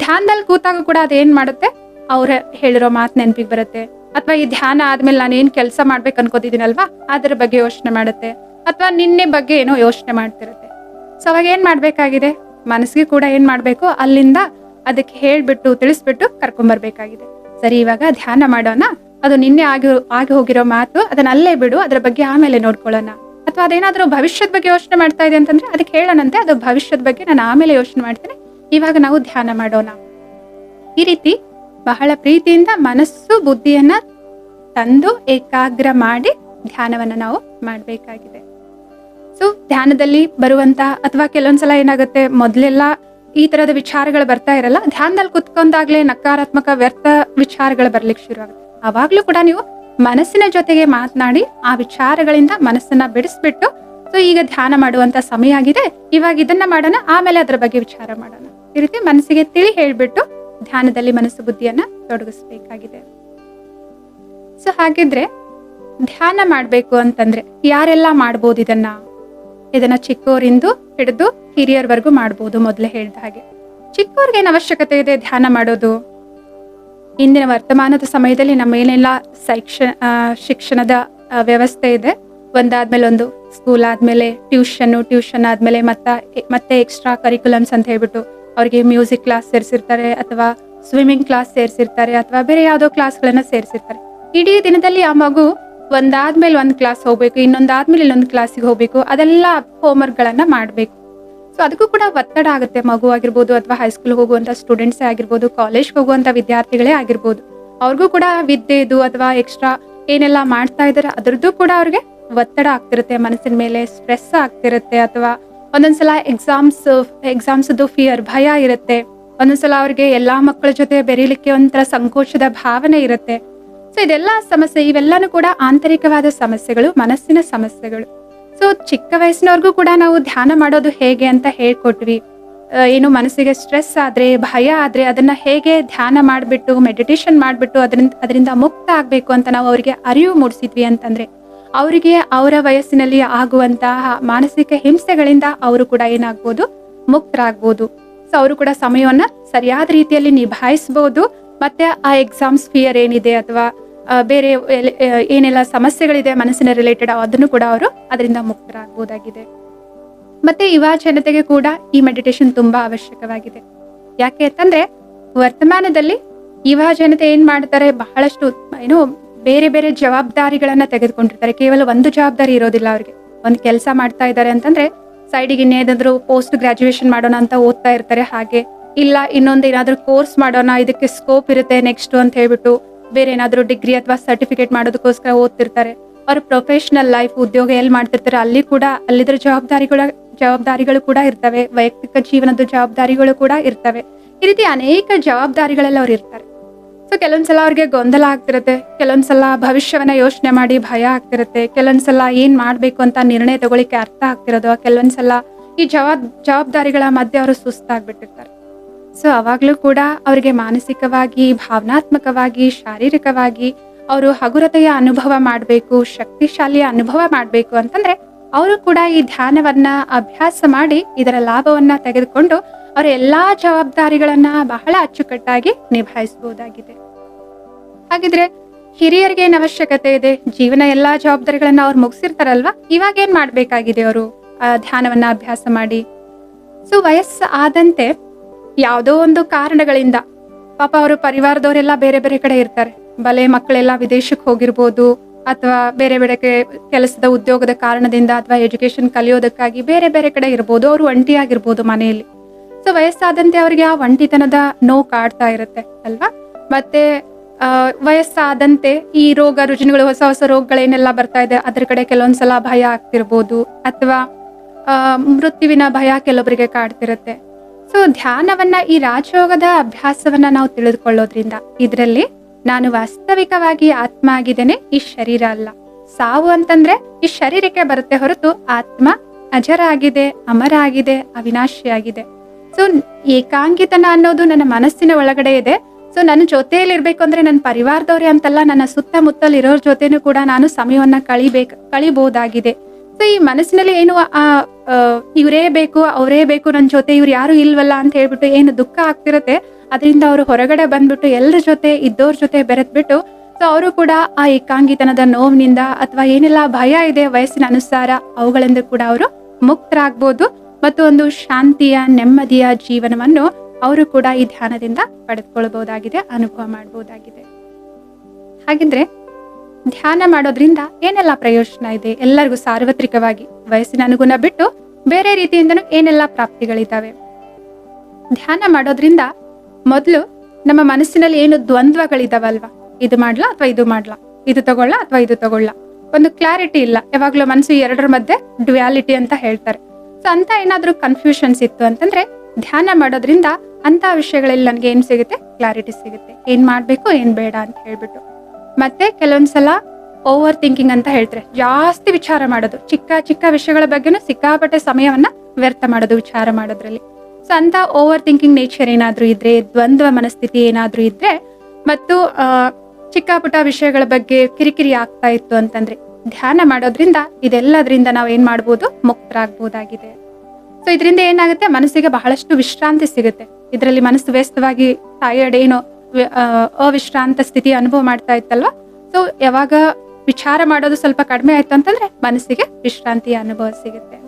ಧ್ಯಾನದಲ್ಲಿ ಕೂತಾಗ ಕೂಡ ಅದೇನ್ ಮಾಡುತ್ತೆ? ಅವ್ರ ಹೇಳಿರೋ ಮಾತು ನೆನಪಿಗೆ ಬರುತ್ತೆ. ಅಥವಾ ಈ ಧ್ಯಾನ ಆದ್ಮೇಲೆ ನಾನು ಏನ್ ಕೆಲಸ ಮಾಡ್ಬೇಕು ಅನ್ಕೋತಿದ್ದೀನಲ್ವಾ, ಅದ್ರ ಬಗ್ಗೆ ಯೋಚನೆ ಮಾಡುತ್ತೆ. ಅಥವಾ ನಿನ್ನೆ ಬಗ್ಗೆ ಏನೋ ಯೋಚನೆ ಮಾಡ್ತಿರುತ್ತೆ. ಸೊ ಅವಾಗ ಏನ್ ಮಾಡ್ಬೇಕಾಗಿದೆ? ಮನಸ್ಸಿಗೆ ಕೂಡ ಏನ್ ಮಾಡ್ಬೇಕು? ಅಲ್ಲಿಂದ ಅದಕ್ಕೆ ಹೇಳ್ಬಿಟ್ಟು ತಿಳಿಸ್ಬಿಟ್ಟು ಕರ್ಕೊಂಡ್ಬರ್ಬೇಕಾಗಿದೆ. ಸರಿ, ಇವಾಗ ಧ್ಯಾನ ಮಾಡೋಣ, ಅದು ನಿನ್ನೆ ಆಗಿ ಹೋಗಿರೋ ಮಾತು ಅದನ್ನ ಅಲ್ಲೇ ಬಿಡು, ಅದ್ರ ಬಗ್ಗೆ ಆಮೇಲೆ ನೋಡ್ಕೊಳ್ಳೋಣ. ಅಥವಾ ಅದೇನಾದ್ರೂ ಭವಿಷ್ಯದ ಬಗ್ಗೆ ಯೋಚನೆ ಮಾಡ್ತಾ ಇದೆ ಅಂತಂದ್ರೆ ಅದಕ್ಕೆ ಹೇಳೋಣಂತೆ, ಅದು ಭವಿಷ್ಯದ ಬಗ್ಗೆ ನಾನು ಆಮೇಲೆ ಯೋಚನೆ ಮಾಡ್ತೇನೆ, ಇವಾಗ ನಾವು ಧ್ಯಾನ ಮಾಡೋಣ. ಈ ರೀತಿ ಬಹಳ ಪ್ರೀತಿಯಿಂದ ಮನಸ್ಸು ಬುದ್ಧಿಯನ್ನ ತಂದು ಏಕಾಗ್ರ ಮಾಡಿ ಧ್ಯಾನವನ್ನ ನಾವು ಮಾಡಬೇಕಾಗಿದೆ. ಸೊ ಧ್ಯಾನದಲ್ಲಿ ಬರುವಂತ ಅಥವಾ ಕೆಲವೊಂದ್ಸಲ ಏನಾಗುತ್ತೆ, ಮೊದಲೆಲ್ಲ ಈ ತರದ ವಿಚಾರಗಳು ಬರ್ತಾ ಇರಲ್ಲ, ಧ್ಯಾನದಲ್ಲಿ ಕುತ್ಕೊಂಡಾಗ್ಲೇ ನಕಾರಾತ್ಮಕ ವ್ಯರ್ಥ ವಿಚಾರಗಳು ಬರ್ಲಿಕ್ಕೆ ಶುರು ಆಗುತ್ತೆ. ಅವಾಗ್ಲೂ ಕೂಡ ನೀವು ಮನಸ್ಸಿನ ಜೊತೆಗೆ ಮಾತನಾಡಿ ಆ ವಿಚಾರಗಳಿಂದ ಮನಸ್ಸನ್ನ ಬಿಡಿಸ್ಬಿಟ್ಟು, ಸೊ ಈಗ ಧ್ಯಾನ ಮಾಡುವಂತ ಸಮಯ ಆಗಿದೆ, ಇವಾಗ ಇದನ್ನ ಮಾಡೋಣ, ಆಮೇಲೆ ಅದರ ಬಗ್ಗೆ ವಿಚಾರ ಮಾಡೋಣ, ಈ ರೀತಿ ಮನಸ್ಸಿಗೆ ತಿಳಿ ಹೇಳ್ಬಿಟ್ಟು ಧ್ಯಾನದಲ್ಲಿ ಮನಸ್ಸು ಬುದ್ಧಿಯನ್ನ ತೊಡಗಿಸ್ಬೇಕಾಗಿದೆ. ಸೊ ಹಾಗಿದ್ರೆ ಧ್ಯಾನ ಮಾಡ್ಬೇಕು ಅಂತಂದ್ರೆ ಯಾರೆಲ್ಲ ಮಾಡ್ಬೋದು ಇದನ್ನ ಚಿಕ್ಕವರಿಂದ ಹಿಡಿದು ಹಿರಿಯರ್ವರೆಗೂ ಮಾಡ್ಬೋದು. ಮೊದಲೇ ಹೇಳ್ದ ಹಾಗೆ ಚಿಕ್ಕವ್ರಿಗೆ ಏನ್ ಅವಶ್ಯಕತೆ ಇದೆ ಧ್ಯಾನ ಮಾಡೋದು? ಇಂದಿನ ವರ್ತಮಾನದ ಸಮಯದಲ್ಲಿ ನಮ್ಮ ಏನೆಲ್ಲ ಶಿಕ್ಷಣದ ವ್ಯವಸ್ಥೆ ಇದೆ, ಒಂದಾದ್ಮೇಲೆ ಒಂದು, ಸ್ಕೂಲ್ ಆದ್ಮೇಲೆ ಟ್ಯೂಷನ್ ಆದ್ಮೇಲೆ ಮತ್ತೆ ಎಕ್ಸ್ಟ್ರಾ ಕರಿಕ್ಯುಲಮ್ಸ್ ಅಂತ ಹೇಳ್ಬಿಟ್ಟು ಅವ್ರಿಗೆ ಮ್ಯೂಸಿಕ್ ಕ್ಲಾಸ್ ಸೇರಿಸಿರ್ತಾರೆ, ಅಥವಾ ಸ್ವಿಮ್ಮಿಂಗ್ ಕ್ಲಾಸ್ ಸೇರಿಸಿರ್ತಾರೆ, ಅಥವಾ ಬೇರೆ ಯಾವ್ದೋ ಕ್ಲಾಸ್ಗಳನ್ನ ಸೇರಿಸಿರ್ತಾರೆ. ಇಡೀ ದಿನದಲ್ಲಿ ಆ ಮಗು ಒಂದಾದ್ಮೇಲೆ ಒಂದು ಕ್ಲಾಸ್ ಹೋಗ್ಬೇಕು, ಇನ್ನೊಂದಾದ್ಮೇಲೆ ಇನ್ನೊಂದು ಕ್ಲಾಸಿಗೆ ಹೋಗ್ಬೇಕು, ಅದೆಲ್ಲ ಹೋಮ್ವರ್ಕ್ ಗಳನ್ನ ಮಾಡ್ಬೇಕು. ಸೊ ಅದಕ್ಕೂ ಕೂಡ ಒತ್ತಡ ಆಗುತ್ತೆ. ಮಗು ಆಗಿರ್ಬೋದು, ಅಥವಾ ಹೈಸ್ಕೂಲ್ ಹೋಗುವಂತ ಸ್ಟೂಡೆಂಟ್ಸೇ ಆಗಿರ್ಬೋದು, ಕಾಲೇಜ್ಗೆ ಹೋಗುವಂತ ವಿದ್ಯಾರ್ಥಿಗಳೇ ಆಗಿರ್ಬೋದು, ಅವ್ರಿಗೂ ಕೂಡ ವಿದ್ಯೆದು ಅಥವಾ ಎಕ್ಸ್ಟ್ರಾ ಏನೆಲ್ಲ ಮಾಡ್ತಾ ಇದಾರೆ ಅದ್ರದ್ದು ಕೂಡ ಅವ್ರಿಗೆ ಒತ್ತಡ ಆಗ್ತಿರುತ್ತೆ, ಮನಸ್ಸಿನ ಮೇಲೆ ಸ್ಟ್ರೆಸ್ ಆಗ್ತಿರುತ್ತೆ, ಅಥವಾ ಒಂದೊಂದ್ಸಲ ಎಕ್ಸಾಮ್ಸ್ದು ಫಿಯರ್, ಭಯ ಇರುತ್ತೆ. ಒಂದೊಂದ್ಸಲ ಅವ್ರಿಗೆ ಎಲ್ಲಾ ಮಕ್ಕಳ ಜೊತೆ ಬೆರೀಲಿಕ್ಕೆ ಒಂಥರ ಸಂಕೋಚದ ಭಾವನೆ ಇರುತ್ತೆ. ಸೊ ಇದೆಲ್ಲ ಸಮಸ್ಯೆ, ಇವೆಲ್ಲಾನು ಕೂಡ ಆಂತರಿಕವಾದ ಸಮಸ್ಯೆಗಳು, ಮನಸ್ಸಿನ ಸಮಸ್ಯೆಗಳು. ಸೊ ಚಿಕ್ಕ ವಯಸ್ಸಿನವ್ರಿಗೂ ಕೂಡ ನಾವು ಧ್ಯಾನ ಮಾಡೋದು ಹೇಗೆ ಅಂತ ಹೇಳ್ಕೊಟ್ವಿ. ಏನು ಮನಸ್ಸಿಗೆ ಸ್ಟ್ರೆಸ್ ಆದ್ರೆ, ಭಯ ಆದ್ರೆ ಅದನ್ನ ಹೇಗೆ ಧ್ಯಾನ ಮಾಡ್ಬಿಟ್ಟು ಮೆಡಿಟೇಷನ್ ಮಾಡ್ಬಿಟ್ಟು ಅದರಿಂದ ಮುಕ್ತ ಆಗ್ಬೇಕು ಅಂತ ನಾವು ಅವರಿಗೆ ಅರಿವು ಮೂಡಿಸಿದ್ವಿ ಅಂತಂದ್ರೆ ಅವರಿಗೆ ಅವರ ವಯಸ್ಸಿನಲ್ಲಿ ಆಗುವಂತಹ ಮಾನಸಿಕ ಹಿಂಸೆಗಳಿಂದ ಅವರು ಕೂಡ ಏನಾಗ್ಬೋದು, ಮುಕ್ತರಾಗ್ಬೋದು. ಸೊ ಅವರು ಕೂಡ ಸಮಯವನ್ನ ಸರಿಯಾದ ರೀತಿಯಲ್ಲಿ ನಿಭಾಯಿಸಬಹುದು. ಮತ್ತೆ ಆ ಎಕ್ಸಾಮ್ಸ್ ಫಿಯರ್ ಏನಿದೆ ಅಥವಾ ಬೇರೆ ಏನೆಲ್ಲ ಸಮಸ್ಯೆಗಳಿದೆ ಮನಸ್ಸಿನ ರಿಲೇಟೆಡ್, ಅದನ್ನು ಕೂಡ ಅವರು ಅದರಿಂದ ಮುಕ್ತರಾಗಬಹುದಾಗಿದೆ. ಮತ್ತೆ ಯುವ ಜನತೆಗೆ ಕೂಡ ಈ ಮೆಡಿಟೇಷನ್ ತುಂಬಾ ಅವಶ್ಯಕವಾಗಿದೆ. ಯಾಕೆ ಅಂತಂದ್ರೆ ವರ್ತಮಾನದಲ್ಲಿ ಯುವ ಜನತೆ ಏನ್ ಮಾಡ್ತಾರೆ, ಬಹಳಷ್ಟು ಬೇರೆ ಬೇರೆ ಜವಾಬ್ದಾರಿಗಳನ್ನ ತೆಗೆದುಕೊಂಡಿರ್ತಾರೆ. ಕೇವಲ ಒಂದು ಜವಾಬ್ದಾರಿ ಇರೋದಿಲ್ಲ ಅವ್ರಿಗೆ. ಒಂದು ಕೆಲಸ ಮಾಡ್ತಾ ಇದ್ದಾರೆ ಅಂತಂದ್ರೆ ಸೈಡಿಗೆ ಇನ್ನೇನಾದ್ರೂ ಪೋಸ್ಟ್ ಗ್ರಾಜುಯೇಷನ್ ಮಾಡೋಣ ಅಂತ ಓದ್ತಾ ಇರ್ತಾರೆ. ಹಾಗೆ ಇಲ್ಲ ಇನ್ನೊಂದು ಏನಾದ್ರೂ ಕೋರ್ಸ್ ಮಾಡೋಣ, ಇದಕ್ಕೆ ಸ್ಕೋಪ್ ಇರುತ್ತೆ ನೆಕ್ಸ್ಟ್ ಅಂತ ಹೇಳ್ಬಿಟ್ಟು ಬೇರೆ ಏನಾದ್ರೂ ಡಿಗ್ರಿ ಅಥವಾ ಸರ್ಟಿಫಿಕೇಟ್ ಮಾಡೋದಕ್ಕೋಸ್ಕರ ಓದ್ತಿರ್ತಾರೆ. ಅವ್ರ ಪ್ರೊಫೆಷನಲ್ ಲೈಫ್, ಉದ್ಯೋಗ ಎಲ್ಲಿ ಮಾಡ್ತಿರ್ತಾರೆ ಅಲ್ಲಿದ್ರ ಜವಾಬ್ದಾರಿಗಳು ಕೂಡ ಇರ್ತವೆ, ವೈಯಕ್ತಿಕ ಜೀವನದ ಜವಾಬ್ದಾರಿಗಳು ಕೂಡ ಇರ್ತವೆ. ಈ ರೀತಿ ಅನೇಕ ಜವಾಬ್ದಾರಿಗಳೆಲ್ಲ ಅವ್ರು ಇರ್ತಾರೆ. ಸೊ ಕೆಲವೊಂದ್ಸಲ ಅವ್ರಿಗೆ ಗೊಂದಲ ಆಗ್ತಿರುತ್ತೆ, ಕೆಲವೊಂದ್ಸಲ ಭವಿಷ್ಯವನ್ನ ಯೋಚನೆ ಮಾಡಿ ಭಯ ಆಗ್ತಿರುತ್ತೆ, ಕೆಲವೊಂದ್ಸಲ ಏನ್ ಮಾಡ್ಬೇಕು ಅಂತ ನಿರ್ಣಯ ತಗೊಳಿಕ್ಕೆ ಅರ್ಥ ಆಗ್ತಿರೋದು, ಕೆಲವೊಂದ್ಸಲ ಈ ಜವಾಬ್ದಾರಿಗಳ ಮಧ್ಯೆ ಅವರು ಸುಸ್ತಾಗ್ಬಿಟ್ಟಿರ್ತಾರೆ. ಸೊ ಅವಾಗ್ಲೂ ಕೂಡ ಅವರಿಗೆ ಮಾನಸಿಕವಾಗಿ, ಭಾವನಾತ್ಮಕವಾಗಿ, ಶಾರೀರಿಕವಾಗಿ ಅವರು ಹಗುರತೆಯ ಅನುಭವ ಮಾಡಬೇಕು, ಶಕ್ತಿಶಾಲಿಯ ಅನುಭವ ಮಾಡಬೇಕು ಅಂತಂದ್ರೆ ಅವರು ಕೂಡ ಈ ಧ್ಯಾನವನ್ನ ಅಭ್ಯಾಸ ಮಾಡಿ ಇದರ ಲಾಭವನ್ನ ತೆಗೆದುಕೊಂಡು ಅವರ ಎಲ್ಲಾ ಜವಾಬ್ದಾರಿಗಳನ್ನ ಬಹಳ ಅಚ್ಚುಕಟ್ಟಾಗಿ ನಿಭಾಯಿಸಬಹುದಾಗಿದೆ. ಹಾಗಿದ್ರೆ ಹಿರಿಯರಿಗೆ ಏನ್ ಅವಶ್ಯಕತೆ ಇದೆ? ಜೀವನ ಎಲ್ಲಾ ಜವಾಬ್ದಾರಿಗಳನ್ನ ಅವ್ರು ಮುಗಿಸಿರ್ತಾರಲ್ವಾ, ಇವಾಗ ಏನ್ ಮಾಡ್ಬೇಕಾಗಿದೆ ಅವರು ಧ್ಯಾನವನ್ನ ಅಭ್ಯಾಸ ಮಾಡಿ? ಸೊ ವಯಸ್ಸು ಆದಂತೆ ಯಾವುದೋ ಒಂದು ಕಾರಣಗಳಿಂದ ಪಾಪ ಅವರು ಪರಿವಾರದವರೆಲ್ಲ ಬೇರೆ ಬೇರೆ ಕಡೆ ಇರ್ತಾರೆ. ಬಲೆ ಮಕ್ಕಳೆಲ್ಲ ವಿದೇಶಕ್ಕೆ ಹೋಗಿರ್ಬೋದು, ಅಥವಾ ಬೇರೆ ಬೇರೆ ಕೆಲಸದ ಉದ್ಯೋಗದ ಕಾರಣದಿಂದ ಅಥವಾ ಎಜುಕೇಶನ್ ಕಲಿಯೋದಕ್ಕಾಗಿ ಬೇರೆ ಬೇರೆ ಕಡೆ ಇರ್ಬೋದು, ಅವರು ಒಂಟಿಯಾಗಿರ್ಬೋದು ಮನೆಯಲ್ಲಿ. ಸೊ ವಯಸ್ಸಾದಂತೆ ಅವರಿಗೆ ಆ ಒಂಟಿತನದ ನೋವು ಕಾಡ್ತಾ ಇರುತ್ತೆ ಅಲ್ವಾ. ಮತ್ತೆ ವಯಸ್ಸಾದಂತೆ ಈ ರೋಗ ರುಜಿನಗಳು, ಹೊಸ ಹೊಸ ರೋಗಗಳೇನೆಲ್ಲ ಬರ್ತಾ ಇದೆ ಅದ್ರ ಕಡೆ ಕೆಲವೊಂದ್ಸಲ ಭಯ ಆಗ್ತಿರ್ಬೋದು, ಅಥವಾ ಮೃತ್ಯುವಿನ ಭಯ ಕೆಲವೊಬ್ಬರಿಗೆ ಕಾಡ್ತಿರುತ್ತೆ. ಸೊ ಧ್ಯಾನವನ್ನ, ಈ ರಾಜಯೋಗದ ಅಭ್ಯಾಸವನ್ನ ನಾವು ತಿಳಿದುಕೊಳ್ಳೋದ್ರಿಂದ ಇದರಲ್ಲಿ ನಾನು ವಾಸ್ತವಿಕವಾಗಿ ಆತ್ಮ ಆಗಿದ್ದೇನೆ, ಈ ಶರೀರ ಅಲ್ಲ. ಸಾವು ಅಂತಂದ್ರೆ ಈ ಶರೀರಕ್ಕೆ ಬರುತ್ತೆ ಹೊರತು ಆತ್ಮ ಅಜರ ಆಗಿದೆ, ಅಮರ ಆಗಿದೆ, ಅವಿನಾಶಿಯಾಗಿದೆ. ಸೊ ಏಕಾಂಗಿತನ ಅನ್ನೋದು ನನ್ನ ಮನಸ್ಸಿನ ಒಳಗಡೆ ಇದೆ. ಸೊ ನನ್ನ ಜೊತೆಯಲ್ಲಿ ಇರ್ಬೇಕು ಅಂದ್ರೆ ನನ್ನ ಪರಿವಾರದವ್ರೆ ಅಂತಲ್ಲ, ನನ್ನ ಸುತ್ತಮುತ್ತಲು ಇರೋರ ಜೊತೆನೂ ಕೂಡ ನಾನು ಸಮಯವನ್ನ ಕಳಿಬಹುದಾಗಿದೆ. ಸೊ ಈ ಮನಸ್ಸಿನಲ್ಲಿ ಏನು ಇವರೇ ಬೇಕು, ಅವರೇ ಬೇಕು, ನನ್ನ ಜೊತೆ ಇವ್ರು ಯಾರು ಇಲ್ವಲ್ಲ ಅಂತ ಹೇಳ್ಬಿಟ್ಟು ಏನು ದುಃಖ ಆಗ್ತಿರತ್ತೆ, ಅದರಿಂದ ಅವರು ಹೊರಗಡೆ ಬಂದ್ಬಿಟ್ಟು ಎಲ್ಲರ ಜೊತೆ ಇದ್ದವ್ರ ಜೊತೆ ಬೆರೆತ್ಬಿಟ್ಟು ಸೊ ಅವರು ಕೂಡ ಆ ಏಕಾಂಗಿತನದ ನೋವಿನಿಂದ ಅಥವಾ ಏನೆಲ್ಲ ಭಯ ಇದೆ ವಯಸ್ಸಿನ ಅನುಸಾರ ಅವುಗಳಿಂದ ಕೂಡ ಅವರು ಮುಕ್ತರಾಗ್ಬೋದು. ಮತ್ತು ಒಂದು ಶಾಂತಿಯ, ನೆಮ್ಮದಿಯ ಜೀವನವನ್ನು ಅವರು ಕೂಡ ಈ ಧ್ಯಾನದಿಂದ ಪಡೆದುಕೊಳ್ಬಹುದಾಗಿದೆ, ಅನುಭವ ಮಾಡಬಹುದಾಗಿದೆ. ಹಾಗಿದ್ರೆ ಧ್ಯಾನ ಮಾಡೋದ್ರಿಂದ ಏನೆಲ್ಲ ಪ್ರಯೋಜನ ಇದೆ, ಎಲ್ಲರಿಗೂ ಸಾರ್ವತ್ರಿಕವಾಗಿ ವಯಸ್ಸಿನ ಅನುಗುಣ ಬಿಟ್ಟು ಬೇರೆ ರೀತಿಯಿಂದನೂ ಏನೆಲ್ಲ ಪ್ರಾಪ್ತಿಗಳಿದ್ದಾವೆ. ಧ್ಯಾನ ಮಾಡೋದ್ರಿಂದ ಮೊದಲು ನಮ್ಮ ಮನಸ್ಸಿನಲ್ಲಿ ಏನು ದ್ವಂದ್ವಗಳಿದಾವಲ್ವಾ, ಇದು ಮಾಡ್ಲಾ ಅಥವಾ ಇದು ಮಾಡ್ಲಾ, ಇದು ತಗೊಳ್ಳ ಅಥವಾ ಇದು ತಗೊಳ್ಳ, ಒಂದು ಕ್ಲಾರಿಟಿ ಇಲ್ಲ. ಯಾವಾಗ್ಲೂ ಮನಸ್ಸು ಎರಡರ ಮಧ್ಯೆ ಡ್ಯುಯಾಲಿಟಿ ಅಂತ ಹೇಳ್ತಾರೆ. ಸೊ ಅಂತ ಏನಾದ್ರೂ ಕನ್ಫ್ಯೂಷನ್ಸ್ ಇತ್ತು ಅಂತಂದ್ರೆ ಧ್ಯಾನ ಮಾಡೋದ್ರಿಂದ ಅಂತ ವಿಷಯಗಳಲ್ಲಿ ನನಗೆ ಏನ್ ಸಿಗುತ್ತೆ, ಕ್ಲಾರಿಟಿ ಸಿಗುತ್ತೆ, ಏನ್ ಮಾಡ್ಬೇಕು ಏನ್ ಬೇಡ ಅಂತ ಹೇಳ್ಬಿಟ್ಟು. ಮತ್ತೆ ಕೆಲವೊಂದ್ಸಲ ಓವರ್ ಥಿಂಕಿಂಗ್ ಅಂತ ಹೇಳ್ತಾರೆ, ಜಾಸ್ತಿ ವಿಚಾರ ಮಾಡೋದು, ಚಿಕ್ಕ ಚಿಕ್ಕ ವಿಷಯಗಳ ಬಗ್ಗೆನೂ ಸಿಕ್ಕಾಪಟ್ಟೆ ಸಮಯವನ್ನ ವ್ಯರ್ಥ ಮಾಡೋದು ವಿಚಾರ ಮಾಡೋದ್ರಲ್ಲಿ. ಸೊ ಅಂತ ಓವರ್ ಥಿಂಕಿಂಗ್ ನೇಚರ್ ಏನಾದ್ರೂ ಇದ್ರೆ, ದ್ವಂದ್ವ ಮನಸ್ಥಿತಿ ಏನಾದ್ರೂ ಇದ್ರೆ, ಮತ್ತು ಚಿಕ್ಕ ಪುಟ್ಟ ವಿಷಯಗಳ ಬಗ್ಗೆ ಕಿರಿಕಿರಿ ಆಗ್ತಾ ಇತ್ತು ಅಂತಂದ್ರೆ ಧ್ಯಾನ ಮಾಡೋದ್ರಿಂದ ಇದೆಲ್ಲದ್ರಿಂದ ನಾವು ಏನ್ ಮಾಡ್ಬೋದು, ಮುಕ್ತರಾಗಬಹುದಾಗಿದೆ. ಸೊ ಇದರಿಂದ ಏನಾಗುತ್ತೆ, ಮನಸ್ಸಿಗೆ ಬಹಳಷ್ಟು ವಿಶ್ರಾಂತಿ ಸಿಗುತ್ತೆ. ಇದರಲ್ಲಿ ಮನಸ್ಸು ವ್ಯಸ್ತವಾಗಿ ಟಯರ್ಡ್ ಏನೋ ಅವಿಶ್ರಾಂತ ಸ್ಥಿತಿ ಅನುಭವ ಮಾಡ್ತಾ ಇತ್ತಲ್ವಾ. ಸೊ ಯಾವಾಗ ವಿಚಾರ ಮಾಡೋದು ಸ್ವಲ್ಪ ಕಡಿಮೆ ಆಯ್ತು ಅಂತಂದ್ರೆ ಮನಸ್ಸಿಗೆ ವಿಶ್ರಾಂತಿಯ ಅನುಭವ ಸಿಗುತ್ತೆ.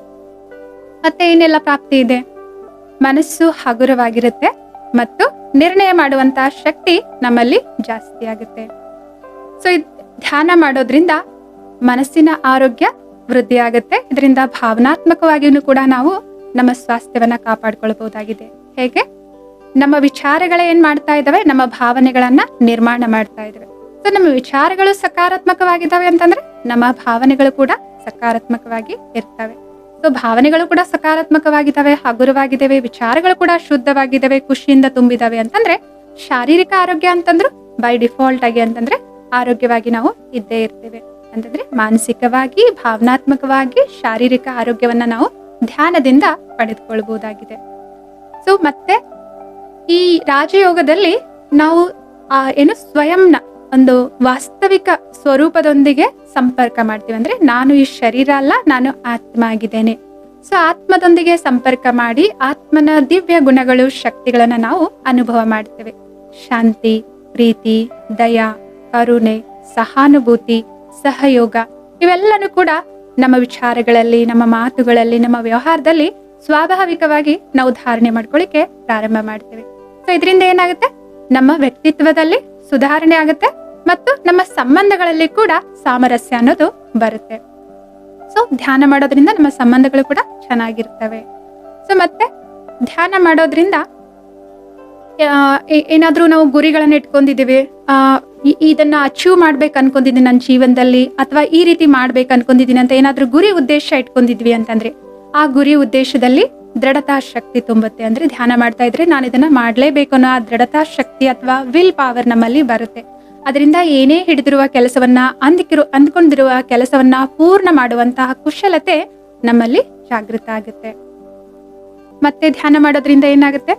ಮತ್ತೆ ಏನೆಲ್ಲ ಪ್ರಾಪ್ತಿ ಇದೆ, ಮನಸ್ಸು ಹಗುರವಾಗಿರುತ್ತೆ ಮತ್ತು ನಿರ್ಣಯ ಮಾಡುವಂತಹ ಶಕ್ತಿ ನಮ್ಮಲ್ಲಿ ಜಾಸ್ತಿ ಆಗುತ್ತೆ. ಸೊ ಧ್ಯಾನ ಮಾಡೋದ್ರಿಂದ ಮನಸ್ಸಿನ ಆರೋಗ್ಯ ವೃದ್ಧಿ ಆಗುತ್ತೆ. ಇದರಿಂದ ಭಾವನಾತ್ಮಕವಾಗಿಯೂ ಕೂಡ ನಾವು ನಮ್ಮ ಸ್ವಾಸ್ಥ್ಯವನ್ನ ಕಾಪಾಡ್ಕೊಳ್ಬಹುದಾಗಿದೆ. ಹೇಗೆ, ನಮ್ಮ ವಿಚಾರಗಳೇ ಏನ್ ಮಾಡ್ತಾ ಇದಾವೆ, ನಮ್ಮ ಭಾವನೆಗಳನ್ನ ನಿರ್ಮಾಣ ಮಾಡ್ತಾ ಇದಾವೆ. ಸೊ ನಮ್ಮ ವಿಚಾರಗಳು ಸಕಾರಾತ್ಮಕವಾಗಿದ್ದಾವೆ ಅಂತಂದ್ರೆ ನಮ್ಮ ಭಾವನೆಗಳು ಕೂಡ ಸಕಾರಾತ್ಮಕವಾಗಿ ಇರ್ತವೆ. ಸೊ ಭಾವನೆಗಳು ಕೂಡ ಸಕಾರಾತ್ಮಕವಾಗಿದ್ದಾವೆ, ಹಗುರವಾಗಿದ್ದಾವೆ, ವಿಚಾರಗಳು ಕೂಡ ಶುದ್ಧವಾಗಿದ್ದಾವೆ, ಖುಷಿಯಿಂದ ತುಂಬಿದಾವೆ ಅಂತಂದ್ರೆ ಶಾರೀರಿಕ ಆರೋಗ್ಯ ಅಂತಂದ್ರು ಬೈ ಡಿಫಾಲ್ಟ್ ಆಗಿ ಅಂತಂದ್ರೆ ಆರೋಗ್ಯವಾಗಿ ನಾವು ಇದ್ದೇ ಇರ್ತೇವೆ. ಅಂತಂದ್ರೆ ಮಾನಸಿಕವಾಗಿ, ಭಾವನಾತ್ಮಕವಾಗಿ, ಶಾರೀರಿಕ ಆರೋಗ್ಯವನ್ನ ನಾವು ಧ್ಯಾನದಿಂದ ಪಡೆದುಕೊಳ್ಬಹುದಾಗಿದೆ. ಸೊ ಮತ್ತೆ ಈ ರಾಜಯೋಗದಲ್ಲಿ ನಾವು ಏನು ಸ್ವಯಂನ ಒಂದು ವಾಸ್ತವಿಕ ಸ್ವರೂಪದೊಂದಿಗೆ ಸಂಪರ್ಕ ಮಾಡ್ತೀವಿ. ಅಂದ್ರೆ ನಾನು ಈ ಶರೀರ ಅಲ್ಲ, ನಾನು ಆತ್ಮ ಆಗಿದ್ದೇನೆ. ಸೊ ಆತ್ಮದೊಂದಿಗೆ ಸಂಪರ್ಕ ಮಾಡಿ ಆತ್ಮನ ದಿವ್ಯ ಗುಣಗಳು, ಶಕ್ತಿಗಳನ್ನ ನಾವು ಅನುಭವ ಮಾಡ್ತೇವೆ. ಶಾಂತಿ, ಪ್ರೀತಿ, ದಯಾ, ಕರುಣೆ, ಸಹಾನುಭೂತಿ, ಸಹಯೋಗ, ಇವೆಲ್ಲನೂ ಕೂಡ ನಮ್ಮ ವಿಚಾರಗಳಲ್ಲಿ, ನಮ್ಮ ಮಾತುಗಳಲ್ಲಿ, ನಮ್ಮ ವ್ಯವಹಾರದಲ್ಲಿ ಸ್ವಾಭಾವಿಕವಾಗಿ ನಾವು ಧಾರಣೆ ಮಾಡ್ಕೊಳ್ಳಿಕ್ಕೆ ಪ್ರಾರಂಭ ಮಾಡ್ತೇವೆ. ಸೊ ಇದರಿಂದ ಏನಾಗುತ್ತೆ, ನಮ್ಮ ವ್ಯಕ್ತಿತ್ವದಲ್ಲಿ ಸುಧಾರಣೆ ಆಗುತ್ತೆ ಮತ್ತು ನಮ್ಮ ಸಂಬಂಧಗಳಲ್ಲಿ ಕೂಡ ಸಾಮರಸ್ಯ ಅನ್ನೋದು ಬರುತ್ತೆ. ಸೊ ಧ್ಯಾನ ಮಾಡೋದ್ರಿಂದ ನಮ್ಮ ಸಂಬಂಧಗಳು ಕೂಡ ಚೆನ್ನಾಗಿರ್ತವೆ. ಸೊ ಮತ್ತೆ ಧ್ಯಾನ ಮಾಡೋದ್ರಿಂದ ಏನಾದ್ರೂ ನಾವು ಗುರಿಗಳನ್ನ ಇಟ್ಕೊಂಡಿದೀವಿ, ಇದನ್ನ ಅಚೀವ್ ಮಾಡ್ಬೇಕು ಅನ್ಕೊಂಡಿದ್ದೀನಿ ನನ್ನ ಜೀವನದಲ್ಲಿ, ಅಥವಾ ಈ ರೀತಿ ಮಾಡ್ಬೇಕು ಅನ್ಕೊಂಡಿದ್ದೀನಿ ಅಂತ ಏನಾದ್ರೂ ಗುರಿ ಉದ್ದೇಶ ಇಟ್ಕೊಂಡಿದ್ವಿ ಅಂತಂದ್ರೆ ಆ ಗುರಿ ಉದ್ದೇಶದಲ್ಲಿ ದೃಢತಾ ಶಕ್ತಿ ತುಂಬುತ್ತೆ. ಅಂದ್ರೆ ಧ್ಯಾನ ಮಾಡ್ತಾ ಇದ್ರೆ ನಾನು ಇದನ್ನ ಮಾಡ್ಲೇಬೇಕು ಅನ್ನೋ ಆ ದೃಢತಾ ಶಕ್ತಿ ಅಥವಾ ವಿಲ್ ಪವರ್ ನಮ್ಮಲ್ಲಿ ಬರುತ್ತೆ. ಅದರಿಂದ ಏನೇ ಹಿಡಿದಿರುವ ಕೆಲಸವನ್ನ, ಅಂದ್ಕೊಂಡಿರುವ ಕೆಲಸವನ್ನ ಪೂರ್ಣ ಮಾಡುವಂತಹ ಕುಶಲತೆ ನಮ್ಮಲ್ಲಿ ಜಾಗೃತ ಆಗುತ್ತೆ. ಮತ್ತೆ ಧ್ಯಾನ ಮಾಡೋದ್ರಿಂದ ಏನಾಗುತ್ತೆ,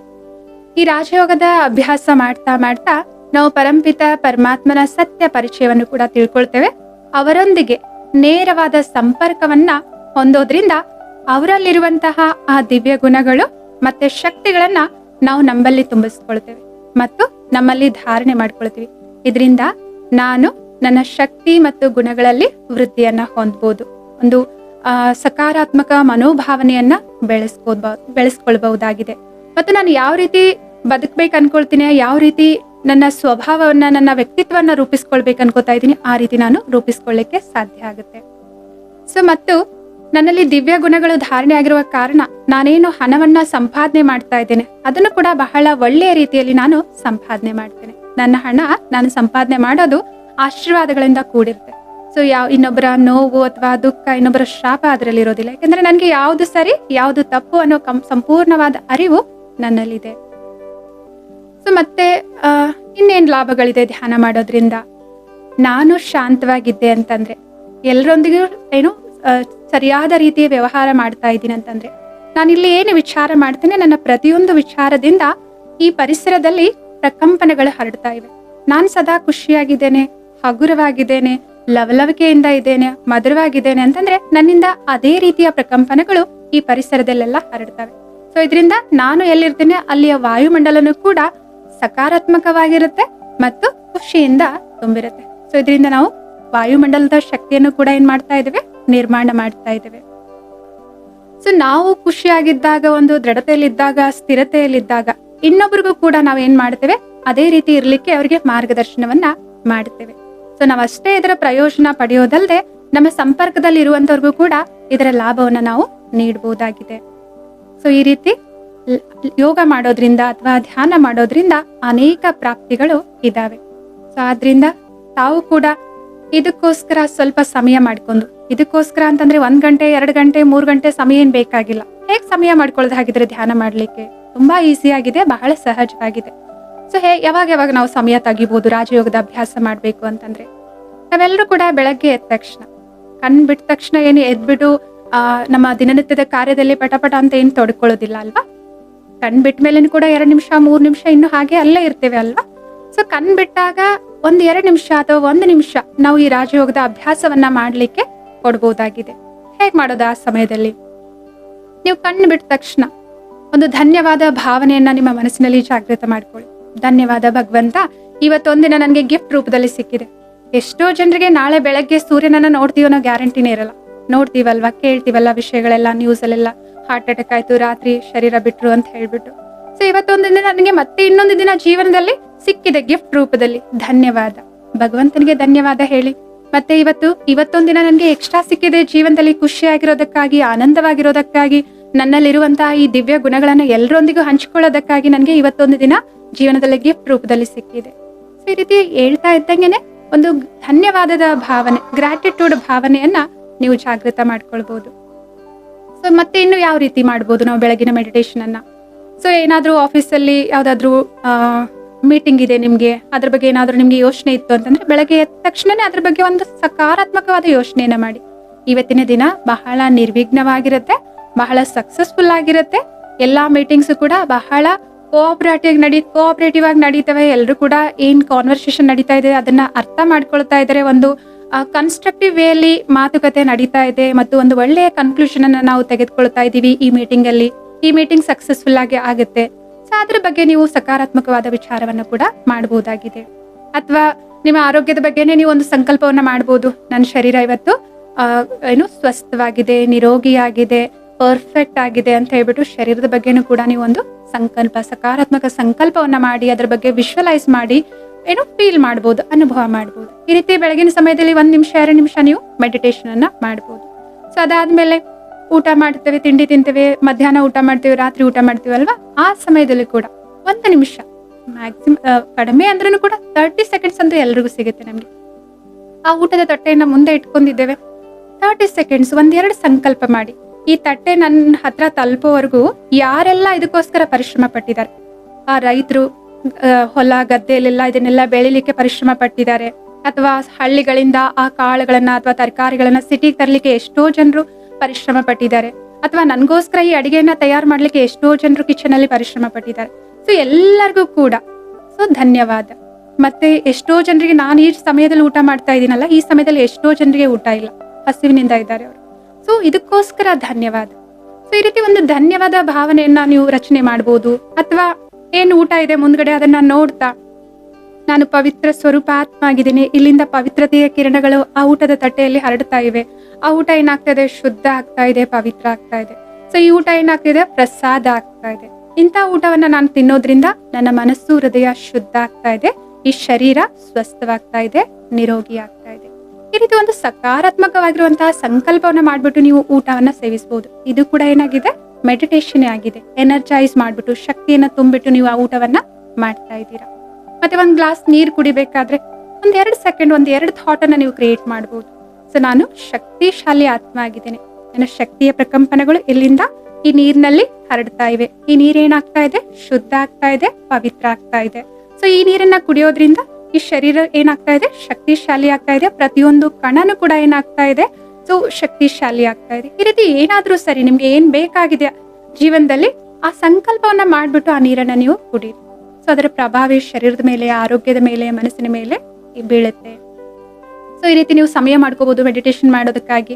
ಈ ರಾಜಯೋಗದ ಅಭ್ಯಾಸ ಮಾಡ್ತಾ ಮಾಡ್ತಾ ನಾವು ಪರಂಪಿತ ಪರಮಾತ್ಮನ ಸತ್ಯ ಪರಿಚಯವನ್ನು ಕೂಡ ತಿಳ್ಕೊಳ್ತೇವೆ. ಅವರೊಂದಿಗೆ ನೇರವಾದ ಸಂಪರ್ಕವನ್ನ ಹೊಂದೋದ್ರಿಂದ ಅವರಲ್ಲಿರುವಂತಹ ಆ ದಿವ್ಯ ಗುಣಗಳು ಮತ್ತೆ ಶಕ್ತಿಗಳನ್ನ ನಾವು ನಮ್ಮಲ್ಲಿ ತುಂಬಿಸ್ಕೊಳ್ತೇವೆ ಮತ್ತು ನಮ್ಮಲ್ಲಿ ಧಾರಣೆ ಮಾಡ್ಕೊಳ್ತೀವಿ. ಇದರಿಂದ ನಾನು ನನ್ನ ಶಕ್ತಿ ಮತ್ತು ಗುಣಗಳಲ್ಲಿ ವೃದ್ಧಿಯನ್ನ ಹೊಂದಬಹುದು, ಒಂದು ಸಕಾರಾತ್ಮಕ ಮನೋಭಾವನೆಯನ್ನ ಬೆಳೆಸ್ಕೊಳ್ಬಹುದಾಗಿದೆ. ಮತ್ತು ನಾನು ಯಾವ ರೀತಿ ಬದುಕ್ಬೇಕು ಅನ್ಕೊಳ್ತೀನಿ, ಯಾವ ರೀತಿ ನನ್ನ ಸ್ವಭಾವವನ್ನ, ನನ್ನ ವ್ಯಕ್ತಿತ್ವವನ್ನ ರೂಪಿಸ್ಕೊಳ್ಬೇಕು ಅನ್ಕೋತಾ ಇದ್ದೀನಿ, ಆ ರೀತಿ ನಾನು ರೂಪಿಸ್ಕೊಳ್ಳಿಕ್ಕೆ ಸಾಧ್ಯ ಆಗುತ್ತೆ. ಸೊ ಮತ್ತು ನನ್ನಲ್ಲಿ ದಿವ್ಯ ಗುಣಗಳು ಧಾರಣೆ ಆಗಿರುವ ಕಾರಣ ನಾನೇನು ಹಣವನ್ನ ಸಂಪಾದನೆ ಮಾಡ್ತಾ ಇದ್ದೇನೆ ಅದನ್ನು ಕೂಡ ಬಹಳ ಒಳ್ಳೆಯ ರೀತಿಯಲ್ಲಿ ನಾನು ಸಂಪಾದನೆ ಮಾಡ್ತೇನೆ. ನನ್ನ ಹಣ ನಾನು ಸಂಪಾದನೆ ಮಾಡೋದು ಆಶೀರ್ವಾದಗಳಿಂದ ಕೂಡಿರುತ್ತೆ. ಸೊ ಇನ್ನೊಬ್ಬರ ನೋವು ಅಥವಾ ದುಃಖ, ಇನ್ನೊಬ್ಬರ ಶಾಪ ಅದರಲ್ಲಿ ಇರೋದಿಲ್ಲ. ಯಾಕಂದ್ರೆ ನನಗೆ ಯಾವ್ದು ಸರಿ ಯಾವ್ದು ತಪ್ಪು ಅನ್ನೋ ಸಂಪೂರ್ಣವಾದ ಅರಿವು ನನ್ನಲ್ಲಿದೆ. ಸೊ ಮತ್ತೆ ಇನ್ನೇನ್ ಲಾಭಗಳಿದೆ ಧ್ಯಾನ ಮಾಡೋದ್ರಿಂದ, ನಾನು ಶಾಂತವಾಗಿದ್ದೆ ಅಂತಂದ್ರೆ, ಎಲ್ಲರೊಂದಿಗೂ ಏನು ಸರಿಯಾದ ರೀತಿಯ ವ್ಯವಹಾರ ಮಾಡ್ತಾ ಇದ್ದೀನಿ ಅಂತಂದ್ರೆ, ನಾನಿಲ್ಲಿ ಏನು ವಿಚಾರ ಮಾಡ್ತೇನೆ, ನನ್ನ ಪ್ರತಿಯೊಂದು ವಿಚಾರದಿಂದ ಈ ಪರಿಸರದಲ್ಲಿ ಪ್ರಕಂಪನಗಳು ಹರಡ್ತಾ ಇವೆ. ನಾನು ಸದಾ ಖುಷಿಯಾಗಿದ್ದೇನೆ, ಹಗುರವಾಗಿದ್ದೇನೆ, ಲವಲವಿಕೆಯಿಂದ ಇದ್ದೇನೆ, ಮಧುರವಾಗಿದ್ದೇನೆ ಅಂತಂದ್ರೆ ನನ್ನಿಂದ ಅದೇ ರೀತಿಯ ಪ್ರಕಂಪನಗಳು ಈ ಪರಿಸರದಲ್ಲೆಲ್ಲ ಹರಡ್ತವೆ. ಸೊ ಇದರಿಂದ ನಾನು ಎಲ್ಲಿರ್ತೇನೆ ಅಲ್ಲಿಯ ವಾಯುಮಂಡಲನೂ ಕೂಡ ಸಕಾರಾತ್ಮಕವಾಗಿರುತ್ತೆ ಮತ್ತು ಖುಷಿಯಿಂದ ತುಂಬಿರುತ್ತೆ. ಸೊ ಇದರಿಂದ ನಾವು ವಾಯುಮಂಡಲದ ಶಕ್ತಿಯನ್ನು ಕೂಡ ಏನ್ ಮಾಡ್ತಾ ಇದ್ದೇವೆ, ನಿರ್ಮಾಣ ಮಾಡ್ತಾ ಇದ್ದೇವೆ. ಸೊ ನಾವು ಖುಷಿಯಾಗಿದ್ದಾಗ, ಒಂದು ದೃಢತೆಯಲ್ಲಿದ್ದಾಗ, ಸ್ಥಿರತೆಯಲ್ಲಿದ್ದಾಗ ಇನ್ನೊಬ್ರಿಗೂ ಕೂಡ ನಾವು ಏನ್ ಮಾಡ್ತೇವೆ, ಅದೇ ರೀತಿ ಇರ್ಲಿಕ್ಕೆ ಅವರಿಗೆ ಮಾರ್ಗದರ್ಶನವನ್ನ ಮಾಡ್ತೇವೆ. ಸೊ ನಾವಷ್ಟೇ ಇದರ ಪ್ರಯೋಜನ ಪಡೆಯೋದಲ್ಲದೆ ನಮ್ಮ ಸಂಪರ್ಕದಲ್ಲಿ ಇರುವಂತವ್ರಿಗೂ ಕೂಡ ಇದರ ಲಾಭವನ್ನ ನಾವು ನೀಡಬಹುದಾಗಿದೆ. ಸೊ ಈ ರೀತಿ ಯೋಗ ಮಾಡೋದ್ರಿಂದ ಅಥವಾ ಧ್ಯಾನ ಮಾಡೋದ್ರಿಂದ ಅನೇಕ ಪ್ರಾಪ್ತಿಗಳು ಇದಾವೆ. ಸೊ ಆದ್ರಿಂದ ತಾವು ಕೂಡ ಇದಕ್ಕೋಸ್ಕರ ಸ್ವಲ್ಪ ಸಮಯ ಮಾಡ್ಕೊಂಡು, ಇದಕ್ಕೋಸ್ಕರ ಅಂತಂದ್ರೆ 1 ಗಂಟೆ 2 ಗಂಟೆ 3 ಗಂಟೆ ಸಮಯ ಏನ್ ಬೇಕಾಗಿಲ್ಲ. ಹೇಗ್ ಸಮಯ ಮಾಡ್ಕೊಳ್ಳೋದು ಹಾಗಿದ್ರೆ ಧ್ಯಾನ ಮಾಡ್ಲಿಕ್ಕೆ ತುಂಬಾ ಈಸಿ ಆಗಿದೆ, ಬಹಳ ಸಹಜವಾಗಿದೆ. ಸೊ ಯಾವಾಗ ನಾವು ಸಮಯ ತೆಗಿಬಹುದು ರಾಜಯೋಗದ ಅಭ್ಯಾಸ ಮಾಡ್ಬೇಕು ಅಂತಂದ್ರೆ, ನಾವೆಲ್ಲರೂ ಕೂಡ ಬೆಳಗ್ಗೆ ಎದ್ದ ತಕ್ಷಣ ಕಣ್ ಬಿಟ್ಟ ತಕ್ಷಣ ಏನು ಎದ್ಬಿಟ್ಟು ನಮ್ಮ ದಿನನಿತ್ಯದ ಕಾರ್ಯದಲ್ಲಿ ಪಟಪಟ ಅಂತ ಏನು ತೊಡ್ಕೊಳ್ಳೋದಿಲ್ಲ ಅಲ್ವಾ. ಕಣ್ ಬಿಟ್ಟ ಮೇಲೇನು ಕೂಡ 2 ನಿಮಿಷ 3 ನಿಮಿಷ ಇನ್ನು ಹಾಗೆ ಅಲ್ಲೇ ಇರ್ತೇವೆ ಅಲ್ವಾ. ಸೊ ಕಣ್ ಬಿಟ್ಟಾಗ 1-2 ನಿಮಿಷ ಅಥವಾ 1 ನಿಮಿಷ ನಾವು ಈ ರಾಜಯೋಗದ ಅಭ್ಯಾಸವನ್ನ ಮಾಡ್ಲಿಕ್ಕೆ ಕೊಡ್ಬೋದಾಗಿದೆ. ಹೇಗ್ ಮಾಡೋದು? ಆ ಸಮಯದಲ್ಲಿ ನೀವು ಕಣ್ಣು ಬಿಟ್ಟ ತಕ್ಷಣ ಒಂದು ಧನ್ಯವಾದ ಭಾವನೆಯನ್ನ ನಿಮ್ಮ ಮನಸ್ಸಿನಲ್ಲಿ ಜಾಗೃತ ಮಾಡ್ಕೊಳ್ಳಿ. ಧನ್ಯವಾದ ಭಗವಂತ, ಇವತ್ತೊಂದಿನ ನನಗೆ ಗಿಫ್ಟ್ ರೂಪದಲ್ಲಿ ಸಿಕ್ಕಿದೆ. ಎಷ್ಟೋ ಜನರಿಗೆ ನಾಳೆ ಬೆಳಗ್ಗೆ ಸೂರ್ಯನನ್ನ ನೋಡ್ತೀವೋ ಅನ್ನೋ ಗ್ಯಾರಂಟಿನೇ ಇರಲ್ಲ. ನೋಡ್ತೀವಲ್ವಾ, ಕೇಳ್ತೀವಲ್ಲ ವಿಷಯಗಳೆಲ್ಲ, ನ್ಯೂಸ್ ಅಲ್ಲೆಲ್ಲ ಹಾರ್ಟ್ ಅಟ್ಯಾಕ್ ಆಯ್ತು, ರಾತ್ರಿ ಶರೀರ ಬಿಟ್ರು ಅಂತ ಹೇಳ್ಬಿಟ್ಟು. ಸೊ ಇವತ್ತೊಂದು ದಿನ ನನಗೆ ಮತ್ತೆ ಇನ್ನೊಂದು ದಿನ ಜೀವನದಲ್ಲಿ ಸಿಕ್ಕಿದೆ ಗಿಫ್ಟ್ ರೂಪದಲ್ಲಿ, ಧನ್ಯವಾದ ಭಗವಂತನಿಗೆ ಧನ್ಯವಾದ ಹೇಳಿ. ಮತ್ತೆ ಇವತ್ತೊಂದಿನ ನನಗೆ ಎಕ್ಸ್ಟ್ರಾ ಸಿಕ್ಕಿದೆ ಜೀವನದಲ್ಲಿ, ಖುಷಿಯಾಗಿರೋದಕ್ಕಾಗಿ, ಆನಂದವಾಗಿರೋದಕ್ಕಾಗಿ, ನನ್ನಲ್ಲಿರುವಂತಹ ಈ ದಿವ್ಯ ಗುಣಗಳನ್ನ ಎಲ್ಲರೊಂದಿಗೂ ಹಂಚಿಕೊಳ್ಳೋದಕ್ಕಾಗಿ ನನಗೆ ಇವತ್ತೊಂದು ದಿನ ಜೀವನದಲ್ಲಿ ಗಿಫ್ಟ್ ರೂಪದಲ್ಲಿ ಸಿಕ್ಕಿದೆ. ಸೊ ಈ ರೀತಿ ಹೇಳ್ತಾ ಇದ್ದಂಗೆನೆ ಒಂದು ಧನ್ಯವಾದದ ಭಾವನೆ, ಗ್ರಾಟಿಟ್ಯೂಡ್ ಭಾವನೆಯನ್ನ ನೀವು ಜಾಗೃತ ಮಾಡ್ಕೊಳ್ಬಹುದು. ಸೊ ಮತ್ತೆ ಇನ್ನು ಯಾವ ರೀತಿ ಮಾಡ್ಬೋದು ನಾವು ಬೆಳಗಿನ ಮೆಡಿಟೇಷನ್ ಅನ್ನ? ಸೊ ಏನಾದ್ರೂ ಆಫೀಸಲ್ಲಿ ಯಾವ್ದಾದ್ರು ಮೀಟಿಂಗ್ ಇದೆ ನಿಮ್ಗೆ, ಅದ್ರ ಬಗ್ಗೆ ಏನಾದ್ರೂ ನಿಮ್ಗೆ ಯೋಚನೆ ಇತ್ತು ಅಂತಂದ್ರೆ ಬೆಳಗ್ಗೆ ಎದ್ದ ತಕ್ಷಣನೇ ಅದ್ರ ಬಗ್ಗೆ ಒಂದು ಸಕಾರಾತ್ಮಕವಾದ ಯೋಚನೆಯನ್ನ ಮಾಡಿ. ಇವತ್ತಿನ ದಿನ ಬಹಳ ನಿರ್ವಿಘ್ನವಾಗಿರುತ್ತೆ, ಬಹಳ ಸಕ್ಸಸ್ಫುಲ್ ಆಗಿರುತ್ತೆ. ಎಲ್ಲಾ ಮೀಟಿಂಗ್ಸ್ ಕೂಡ ಬಹಳ ಕೋಆಪರೇಟಿವ್ ಆಗಿ ನಡೀತವೆ. ಎಲ್ಲರೂ ಕೂಡ ಏನ್ ಕಾನ್ವರ್ಸೇಷನ್ ನಡೀತಾ ಇದೆ ಅದನ್ನ ಅರ್ಥ ಮಾಡ್ಕೊಳ್ತಾ ಇದ್ದಾರೆ. ಒಂದು ಕನ್ಸ್ಟ್ರಕ್ಟಿವ್ ವೇಲಿ ಮಾತುಕತೆ ನಡೀತಾ ಇದೆ ಮತ್ತು ಒಂದು ಒಳ್ಳೆಯ ಕನ್ಕ್ಲೂಷನ್ ಅನ್ನ ನಾವು ತೆಗೆದುಕೊಳ್ತಾ ಇದೀವಿ ಈ ಮೀಟಿಂಗ್ ಅಲ್ಲಿ. ಈ ಮೀಟಿಂಗ್ ಸಕ್ಸಸ್ಫುಲ್ ಆಗಿ ಆಗುತ್ತೆ. ಸೊ ಅದ್ರ ಬಗ್ಗೆ ನೀವು ಸಕಾರಾತ್ಮಕವಾದ ವಿಚಾರವನ್ನ ಕೂಡ ಮಾಡಬಹುದಾಗಿದೆ. ಅಥವಾ ನಿಮ್ಮ ಆರೋಗ್ಯದ ಬಗ್ಗೆನೇ ನೀವು ಒಂದು ಸಂಕಲ್ಪವನ್ನ ಮಾಡಬಹುದು. ನನ್ನ ಶರೀರ ಇವತ್ತು ಸ್ವಸ್ಥವಾಗಿದೆ, ನಿರೋಗಿಯಾಗಿದೆ, ಪರ್ಫೆಕ್ಟ್ ಆಗಿದೆ ಅಂತ ಹೇಳ್ಬಿಟ್ಟು ಶರೀರದ ಬಗ್ಗೆನೂ ಕೂಡ ನೀವು ಒಂದು ಸಕಾರಾತ್ಮಕ ಸಂಕಲ್ಪವನ್ನ ಮಾಡಿ ಅದ್ರ ಬಗ್ಗೆ ವಿಶ್ವಲೈಸ್ ಮಾಡಿ ಫೀಲ್ ಮಾಡ್ಬೋದು, ಅನುಭವ ಮಾಡ್ಬೋದು. ಈ ರೀತಿ ಬೆಳಗಿನ ಸಮಯದಲ್ಲಿ 1 ನಿಮಿಷ 2 ನಿಮಿಷ ನೀವು ಮೆಡಿಟೇಷನ್ ಅನ್ನ ಮಾಡ್ಬೋದು. ಸೊ ಅದಾದ್ಮೇಲೆ ಊಟ ಮಾಡ್ತೇವೆ, ತಿಂಡಿ ತಿಂತೇವೆ, ಮಧ್ಯಾಹ್ನ ಊಟ ಮಾಡ್ತೇವೆ, ರಾತ್ರಿ ಊಟ ಮಾಡ್ತೀವಲ್ವಾ, ಆ ಸಮಯದಲ್ಲಿ ಕೂಡ 1 ನಿಮಿಷ ಮ್ಯಾಕ್ಸಿಮಮ್, ಕಡಿಮೆ ಅಂದ್ರೂ ಕೂಡ 30 ಸೆಕೆಂಡ್ಸ್ ಅಂತೂ ಎಲ್ರಿಗೂ ಸಿಗುತ್ತೆ. ನಮ್ಗೆ ಆ ಊಟದ ತಟ್ಟೆಯನ್ನ ಮುಂದೆ ಇಟ್ಕೊಂಡಿದ್ದೇವೆ, 30 ಸೆಕೆಂಡ್ಸ್ 1-2 ಸಂಕಲ್ಪ ಮಾಡಿ. ಈ ತಟ್ಟೆ ನನ್ನ ಹತ್ರ ತಲುಪೋವರೆಗೂ ಯಾರೆಲ್ಲ ಇದಕ್ಕೋಸ್ಕರ ಪರಿಶ್ರಮ ಪಟ್ಟಿದ್ದಾರೆ, ಆ ರೈತರು ಹೊಲ ಗದ್ದೆಯಲ್ಲೆಲ್ಲ ಇದನ್ನೆಲ್ಲ ಬೆಳಿಲಿಕ್ಕೆ ಪರಿಶ್ರಮ ಪಟ್ಟಿದ್ದಾರೆ, ಅಥವಾ ಹಳ್ಳಿಗಳಿಂದ ಆ ಕಾಳುಗಳನ್ನ ಅಥವಾ ತರಕಾರಿಗಳನ್ನ ಸಿಟಿಗೆ ತರಲಿಕ್ಕೆ ಎಷ್ಟೋ ಜನರು ಪರಿಶ್ರಮ ಪಟ್ಟಿದ್ದಾರೆ, ಅಥವಾ ನನ್ಗೋಸ್ಕರ ಈ ಅಡಿಗೆಯನ್ನ ತಯಾರು ಮಾಡ್ಲಿಕ್ಕೆ ಎಷ್ಟೋ ಜನರು ಕಿಚನ್ ಅಲ್ಲಿ ಪರಿಶ್ರಮ ಪಟ್ಟಿದ್ದಾರೆ. ಸೊ ಎಲ್ಲರಿಗೂ ಕೂಡ ಧನ್ಯವಾದ. ಮತ್ತೆ ಎಷ್ಟೋ ಜನರಿಗೆ ನಾನು ಈ ಸಮಯದಲ್ಲಿ ಊಟ ಮಾಡ್ತಾ ಇದ್ದೀನಲ್ಲ, ಈ ಸಮಯದಲ್ಲಿ ಎಷ್ಟೋ ಜನರಿಗೆ ಊಟ ಇಲ್ಲ, ಹಸಿವಿನಿಂದ ಇದ್ದಾರೆ ಅವರು. ಸೊ ಇದಕ್ಕೋಸ್ಕರ ಧನ್ಯವಾದ. ಸೊ ಈ ರೀತಿ ಒಂದು ಧನ್ಯವಾದ ಭಾವನೆಯನ್ನ ನೀವು ರಚನೆ ಮಾಡಬಹುದು. ಅಥವಾ ಏನು ಊಟ ಇದೆ ಮುಂದ್ಗಡೆ ಅದನ್ನ ನೋಡ್ತಾ, ನಾನು ಪವಿತ್ರ ಸ್ವರೂಪ ಆತ್ಮ ಆಗಿದ್ದೀನಿ, ಇಲ್ಲಿಂದ ಪವಿತ್ರತೆಯ ಕಿರಣಗಳು ಆ ಊಟದ ತಟ್ಟೆಯಲ್ಲಿ ಹರಡ್ತಾ ಇವೆ. ಆ ಊಟ ಏನಾಗ್ತಾ ಇದೆ, ಶುದ್ಧ ಆಗ್ತಾ ಇದೆ, ಪವಿತ್ರ ಆಗ್ತಾ ಇದೆ. ಸೊ ಈ ಊಟ ಏನಾಗ್ತಿದೆ, ಪ್ರಸಾದ ಆಗ್ತಾ ಇದೆ. ಇಂಥ ಊಟವನ್ನ ನಾನು ತಿನ್ನೋದ್ರಿಂದ ನನ್ನ ಮನಸ್ಸು ಹೃದಯ ಶುದ್ಧ ಆಗ್ತಾ ಇದೆ, ಈ ಶರೀರ ಸ್ವಸ್ಥವಾಗ್ತಾ ಇದೆ, ನಿರೋಗಿ ಆಗ್ತಾ ಇದೆ. ಈ ರೀತಿ ಒಂದು ಸಕಾರಾತ್ಮಕವಾಗಿರುವಂತಹ ಸಂಕಲ್ಪವನ್ನ ಮಾಡ್ಬಿಟ್ಟು ನೀವು ಊಟವನ್ನ ಸೇವಿಸಬಹುದು. ಇದು ಕೂಡ ಏನಾಗಿದೆ, ಮೆಡಿಟೇಷನ್ ಆಗಿದೆ. ಎನರ್ಜೈಸ್ ಮಾಡ್ಬಿಟ್ಟು ಶಕ್ತಿಯನ್ನ ತುಂಬಿಟ್ಟು ನೀವು ಆ ಊಟವನ್ನ ಮಾಡ್ತಾ ಇದ್ದೀರಾ. ಮತ್ತೆ 1 ಗ್ಲಾಸ್ ನೀರು ಕುಡಿಬೇಕಾದ್ರೆ 1-2 ಸೆಕೆಂಡ್ 1-2 ಥಾಟ್ ಅನ್ನ ನೀವು ಕ್ರಿಯೇಟ್ ಮಾಡಬಹುದು. ಸೊ ನಾನು ಶಕ್ತಿಶಾಲಿ ಆತ್ಮ ಆಗಿದ್ದೇನೆ, ನನ್ನ ಶಕ್ತಿಯ ಪ್ರಕಂಪನಗಳು ಇಲ್ಲಿಂದ ಈ ನೀರಿನಲ್ಲಿ ಹರಡ್ತಾ ಇವೆ. ಈ ನೀರೇನಾಗ್ತಾ ಇದೆ, ಶುದ್ಧ ಆಗ್ತಾ ಇದೆ, ಪವಿತ್ರ ಆಗ್ತಾ ಇದೆ. ಸೊ ಈ ನೀರನ್ನ ಕುಡಿಯೋದ್ರಿಂದ ಈ ಶರೀರ ಏನಾಗ್ತಾ ಇದೆ, ಶಕ್ತಿಶಾಲಿ ಆಗ್ತಾ ಇದೆ. ಪ್ರತಿಯೊಂದು ಕಣನು ಕೂಡ ಏನಾಗ್ತಾ ಇದೆ, ಸೊ ಶಕ್ತಿಶಾಲಿ ಆಗ್ತಾ ಇದೆ. ಈ ರೀತಿ ಏನಾದ್ರೂ ಸರಿ ನಿಮ್ಗೆ ಏನ್ ಬೇಕಾಗಿದೆ ಜೀವನದಲ್ಲಿ ಆ ಸಂಕಲ್ಪವನ್ನ ಮಾಡ್ಬಿಟ್ಟು ಆ ನೀರನ್ನ ನೀವು ಕುಡೀರಿ. ಸೊ ಅದರ ಪ್ರಭಾವ ಶರೀರದ ಮೇಲೆ, ಆರೋಗ್ಯದ ಮೇಲೆ, ಮನಸ್ಸಿನ ಮೇಲೆ ಬೀಳುತ್ತೆ. ಸೊ ಈ ರೀತಿ ನೀವು ಸಮಯ ಮಾಡ್ಕೋಬಹುದು ಮೆಡಿಟೇಷನ್ ಮಾಡೋದಕ್ಕಾಗಿ.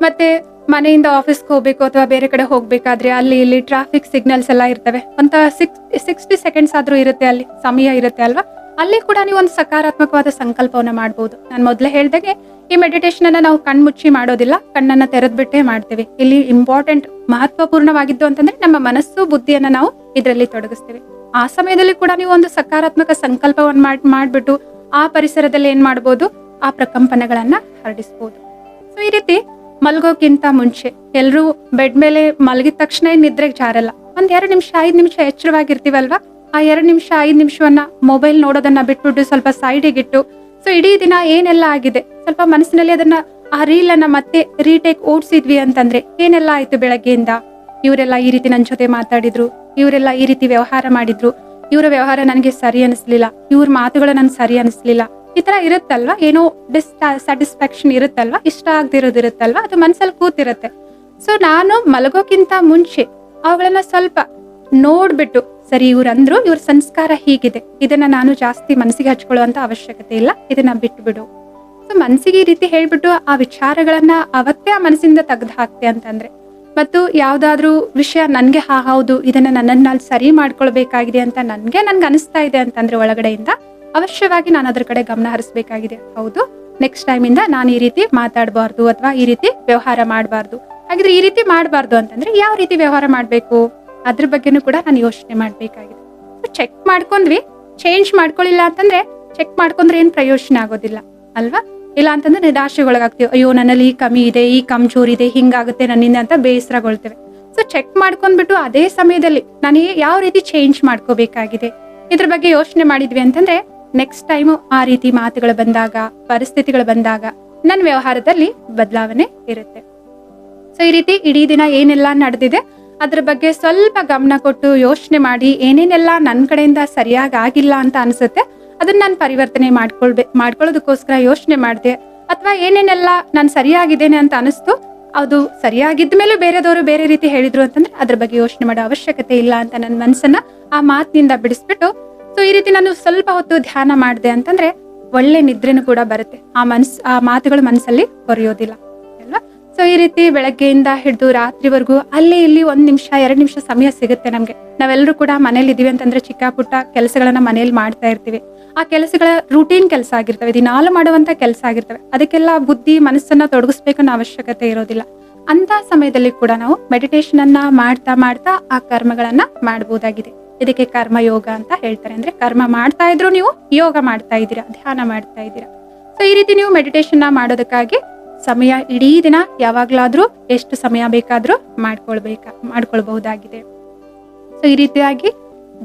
ಮತ್ತೆ ಮನೆಯಿಂದ ಆಫೀಸ್ಗೆ ಹೋಗ್ಬೇಕು ಅಥವಾ ಬೇರೆ ಕಡೆ ಹೋಗ್ಬೇಕಾದ್ರೆ ಅಲ್ಲಿ ಇಲ್ಲಿ ಟ್ರಾಫಿಕ್ ಸಿಗ್ನಲ್ಸ್ ಎಲ್ಲ ಇರ್ತವೆ, ಅಂತ 60 ಸೆಕೆಂಡ್ಸ್ ಆದ್ರೂ ಇರುತ್ತೆ, ಅಲ್ಲಿ ಸಮಯ ಇರುತ್ತೆ ಅಲ್ವಾ. ಅಲ್ಲಿ ಕೂಡ ನೀವು ಒಂದು ಸಕಾರಾತ್ಮಕವಾದ ಸಂಕಲ್ಪವನ್ನ ಮಾಡಬಹುದು. ನಾನು ಮೊದಲೇ ಹೇಳ್ದಾಗೆ ಈ ಮೆಡಿಟೇಷನ್ ಅನ್ನ ನಾವು ಕಣ್ಮುಚ್ಚಿ ಮಾಡೋದಿಲ್ಲ, ಕಣ್ಣನ್ನ ತೆರೆದ್ಬಿಟ್ಟೆ ಮಾಡ್ತೇವೆ. ಇಲ್ಲಿ ಇಂಪಾರ್ಟೆಂಟ್ ಮಹತ್ವಪೂರ್ಣವಾಗಿದ್ದು ಅಂತಂದ್ರೆ ನಮ್ಮ ಮನಸ್ಸು ಬುದ್ಧಿಯನ್ನ ನಾವು ಇದರಲ್ಲಿ ತೊಡಗಿಸ್ತೇವೆ. ಆ ಸಮಯದಲ್ಲಿ ಕೂಡ ನೀವು ಒಂದು ಸಕಾರಾತ್ಮಕ ಸಂಕಲ್ಪವನ್ನ ಮಾಡ್ಬಿಟ್ಟು ಆ ಪರಿಸರದಲ್ಲಿ ಏನ್ ಮಾಡ್ಬೋದು, ಆ ಪ್ರಕಂಪನಗಳನ್ನ ಹರಡಿಸ್ಬೋದು. ಸೊ ಈ ರೀತಿ ಮಲ್ಗೋಕ್ಕಿಂತ ಮುಂಚೆ ಎಲ್ಲರೂ ಬೆಡ್ ಮೇಲೆ ಮಲಗಿದ ತಕ್ಷಣ ನಿದ್ರೆಗೆ ಜಾರಲ್ಲ. ಒಂದ್ 2 ನಿಮಿಷ 5 ನಿಮಿಷ ಎಚ್ಚರವಾಗಿರ್ತೀವಲ್ವಾ, ಆ 2 ನಿಮಿಷ 5 ನಿಮಿಷವನ್ನ ಮೊಬೈಲ್ ನೋಡೋದನ್ನ ಬಿಟ್ಬಿಟ್ಟು ಸ್ವಲ್ಪ ಸೈಡಿಗಿಟ್ಟು, ಸೊ ಇಡೀ ದಿನ ಏನೆಲ್ಲ ಆಗಿದೆ ಸ್ವಲ್ಪ ಮನಸ್ಸಿನಲ್ಲಿ ಅದನ್ನ ಆ ರೀಲ್ ಅನ್ನ ಮತ್ತೆ ರೀಟೇಕ್ ಓಡಿಸಿದ್ವಿ ಅಂತಂದ್ರೆ ಏನೆಲ್ಲ ಆಯ್ತು ಬೆಳಗ್ಗೆಯಿಂದ, ಇವರೆಲ್ಲ ಈ ರೀತಿ ನನ್ನ ಜೊತೆ ಮಾತಾಡಿದ್ರು, ಇವರೆಲ್ಲ ಈ ರೀತಿ ವ್ಯವಹಾರ ಮಾಡಿದ್ರು, ಇವರ ವ್ಯವಹಾರ ನನಗೆ ಸರಿ ಅನಿಸ್ಲಿಲ್ಲ, ಇವ್ರ ಮಾತುಗಳು ನನ್ಗೆ ಸರಿ ಅನಿಸ್ಲಿಲ್ಲ, ಈ ತರ ಇರುತ್ತಲ್ವಾ, ಏನೋ ಸ್ಯಾಟಿಸ್ಫ್ಯಾಕ್ಷನ್ ಇರುತ್ತಲ್ವಾ, ಇಷ್ಟ ಆಗದಿರೋದಿರುತ್ತಲ್ವಾ, ಅದು ಮನ್ಸಲ್ಲಿ ಕೂತಿರುತ್ತೆ. ಸೊ ನಾನು ಮಲಗೋಕ್ಕಿಂತ ಮುಂಚೆ ಅವುಗಳನ್ನ ಸ್ವಲ್ಪ ನೋಡ್ಬಿಟ್ಟು, ಸರಿ ಇವ್ರಂದ್ರು, ಇವ್ರ ಸಂಸ್ಕಾರ ಹೀಗಿದೆ, ಇದನ್ನ ನಾನು ಜಾಸ್ತಿ ಮನಸ್ಸಿಗೆ ಹಚ್ಕೊಳ್ಳುವಂತ ಅವಶ್ಯಕತೆ ಇಲ್ಲ, ಇದನ್ನ ಬಿಟ್ಬಿಡು. ಸೊ ಮನಸ್ಸಿಗೆ ಈ ರೀತಿ ಹೇಳ್ಬಿಟ್ಟು ಆ ವಿಚಾರಗಳನ್ನ ಅವತ್ತೇ ಆ ಮನಸ್ಸಿಂದ ತೆಗೆದು ಹಾಕ್ತೆ ಅಂತಂದ್ರೆ, ಮತ್ತು ಯಾವ್ದಾದ್ರು ವಿಷಯ ನನ್ಗೆ ಹೌದು ಇದನ್ನ ನನ್ನನ್ನ ಸರಿ ಮಾಡ್ಕೊಳ್ಬೇಕಾಗಿದೆ ಅಂತ ನನ್ಗೆ ಅನಿಸ್ತಾ ಇದೆ ಅಂತಂದ್ರೆ ಒಳಗಡೆಯಿಂದ ಅವಶ್ಯವಾಗಿ ನಾನು ಅದ್ರ ಕಡೆ ಗಮನ ಹರಿಸ್ಬೇಕಾಗಿದೆ. ಹೌದು, ನೆಕ್ಸ್ಟ್ ಟೈಮ್ ಇಂದ ನಾನು ಈ ರೀತಿ ಮಾತಾಡಬಾರ್ದು ಅಥವಾ ಈ ರೀತಿ ವ್ಯವಹಾರ ಮಾಡಬಾರ್ದು. ಹಾಗಿದ್ರೆ ಈ ರೀತಿ ಮಾಡಬಾರ್ದು ಅಂತಂದ್ರೆ ಯಾವ ರೀತಿ ವ್ಯವಹಾರ ಮಾಡ್ಬೇಕು ಅದ್ರ ಬಗ್ಗೆನೂ ಕೂಡ ನಾನು ಯೋಚನೆ ಮಾಡ್ಬೇಕಾಗಿದೆ. ಚೆಕ್ ಮಾಡ್ಕೊಂಡ್ವಿ, ಚೇಂಜ್ ಮಾಡ್ಕೊಳ್ಳಿಲ್ಲ ಅಂತಂದ್ರೆ ಚೆಕ್ ಮಾಡ್ಕೊಂಡ್ರೆ ಏನ್ ಪ್ರಯೋಜನ ಆಗೋದಿಲ್ಲ ಅಲ್ವಾ. ಇಲ್ಲ ಅಂತಂದ್ರೆ ನಿರಾಶೆಗೊಳಗಾಗ್ತೀವಿ, ಅಯ್ಯೋ ನನ್ನಲ್ಲಿ ಈ ಕಮ್ಮಿ ಇದೆ, ಈ ಕಮ್ಜೋರ್ ಇದೆ, ಹಿಂಗಾಗುತ್ತೆ ನನ್ನಿಂದ ಅಂತ ಬೇಸರಗೊಳ್ತೇವೆ. ಸೊ ಚೆಕ್ ಮಾಡ್ಕೊಂಡ್ಬಿಟ್ಟು ಅದೇ ಸಮಯದಲ್ಲಿ ನಾನು ಯಾವ ರೀತಿ ಚೇಂಜ್ ಮಾಡ್ಕೋಬೇಕಾಗಿದೆ ಇದ್ರ ಬಗ್ಗೆ ಯೋಚನೆ ಮಾಡಿದ್ವಿ ಅಂತಂದ್ರೆ ನೆಕ್ಸ್ಟ್ ಟೈಮು ಆ ರೀತಿ ಮಾತುಗಳು ಬಂದಾಗ, ಪರಿಸ್ಥಿತಿಗಳು ಬಂದಾಗ ನನ್ನ ವ್ಯವಹಾರದಲ್ಲಿ ಬದಲಾವಣೆ ಇರುತ್ತೆ. ಸೊ ಈ ರೀತಿ ಇಡೀ ದಿನ ಏನೆಲ್ಲ ನಡೆದಿದೆ ಅದ್ರ ಬಗ್ಗೆ ಸ್ವಲ್ಪ ಗಮನ ಕೊಟ್ಟು ಯೋಚನೆ ಮಾಡಿ, ಏನೇನೆಲ್ಲ ನನ್ನ ಕಡೆಯಿಂದ ಸರಿಯಾಗಿ ಆಗಿಲ್ಲ ಅಂತ ಅನ್ಸುತ್ತೆ ಅದನ್ನ ನಾನು ಪರಿವರ್ತನೆ ಮಾಡ್ಕೊಳ್ಳೋದಕ್ಕೋಸ್ಕರ ಯೋಚನೆ ಮಾಡಿದೆ, ಅಥವಾ ಏನೇನೆಲ್ಲ ನಾನು ಸರಿಯಾಗಿದ್ದೇನೆ ಅಂತ ಅನಿಸ್ತು, ಅದು ಸರಿಯಾಗಿದ್ದ ಮೇಲೂ ಬೇರೆದವರು ಬೇರೆ ರೀತಿ ಹೇಳಿದ್ರು ಅಂತಂದ್ರೆ ಅದ್ರ ಬಗ್ಗೆ ಯೋಚನೆ ಮಾಡೋ ಅವಶ್ಯಕತೆ ಇಲ್ಲ ಅಂತ ನನ್ನ ಮನಸ್ಸನ್ನ ಆ ಮಾತಿನಿಂದ ಬಿಡಿಸ್ಬಿಟ್ಟು, ಸೊ ಈ ರೀತಿ ನಾನು ಸ್ವಲ್ಪ ಹೊತ್ತು ಧ್ಯಾನ ಮಾಡಿದೆ ಅಂತಂದ್ರೆ ಒಳ್ಳೆ ನಿದ್ರೆನೂ ಕೂಡ ಬರುತ್ತೆ, ಆ ಮಾತುಗಳು ಮನಸ್ಸಲ್ಲಿ ಕೊರೆಯೋದಿಲ್ಲ ಅಲ್ವಾ. ಸೊ ಈ ರೀತಿ ಬೆಳಗ್ಗೆಯಿಂದ ಹಿಡಿದು ರಾತ್ರಿವರೆಗೂ ಅಲ್ಲಿ ಇಲ್ಲಿ 1 ನಿಮಿಷ 2 ನಿಮಿಷ ಸಮಯ ಸಿಗುತ್ತೆ ನಮ್ಗೆ. ನಾವೆಲ್ಲರೂ ಕೂಡ ಮನೇಲಿ ಇದೀವಿ ಅಂತಂದ್ರೆ ಚಿಕ್ಕ ಪುಟ್ಟ ಕೆಲಸಗಳನ್ನ ಮನೇಲಿ ಮಾಡ್ತಾ ಇರ್ತೀವಿ. ಆ ಕೆಲಸಗಳ ರೂಟೀನ್ ಕೆಲಸ ಆಗಿರ್ತವೆ, ದಿನಾಲು ಮಾಡುವಂತ ಕೆಲಸ ಆಗಿರ್ತವೆ, ಅದಕ್ಕೆಲ್ಲ ಬುದ್ಧಿ ಮನಸ್ಸನ್ನ ತೊಡಗಿಸ್ಬೇಕನ್ನೋ ಅವಶ್ಯಕತೆ ಇರೋದಿಲ್ಲ. ಅಂತ ಸಮಯದಲ್ಲಿ ಕೂಡ ನಾವು ಮೆಡಿಟೇಷನ್ ಅನ್ನ ಮಾಡ್ತಾ ಮಾಡ್ತಾ ಆ ಕರ್ಮಗಳನ್ನ ಮಾಡಬಹುದಾಗಿದೆ. ಇದಕ್ಕೆ ಕರ್ಮ ಯೋಗ ಅಂತ ಹೇಳ್ತಾರೆ. ಅಂದ್ರೆ ಕರ್ಮ ಮಾಡ್ತಾ ಇದ್ರು ನೀವು ಯೋಗ ಮಾಡ್ತಾ ಇದ್ದೀರಾ, ಧ್ಯಾನ ಮಾಡ್ತಾ ಇದ್ದೀರಾ. ಸೊ ಈ ರೀತಿ ನೀವು ಮೆಡಿಟೇಷನ್ ಮಾಡೋದಕ್ಕಾಗಿ ಸಮಯ ಇಡೀ ದಿನ ಯಾವಾಗ್ಲಾದ್ರೂ ಎಷ್ಟು ಸಮಯ ಬೇಕಾದ್ರೂ ಮಾಡ್ಕೊಳ್ಬಹುದಾಗಿದೆ. ಸೊ ಈ ರೀತಿಯಾಗಿ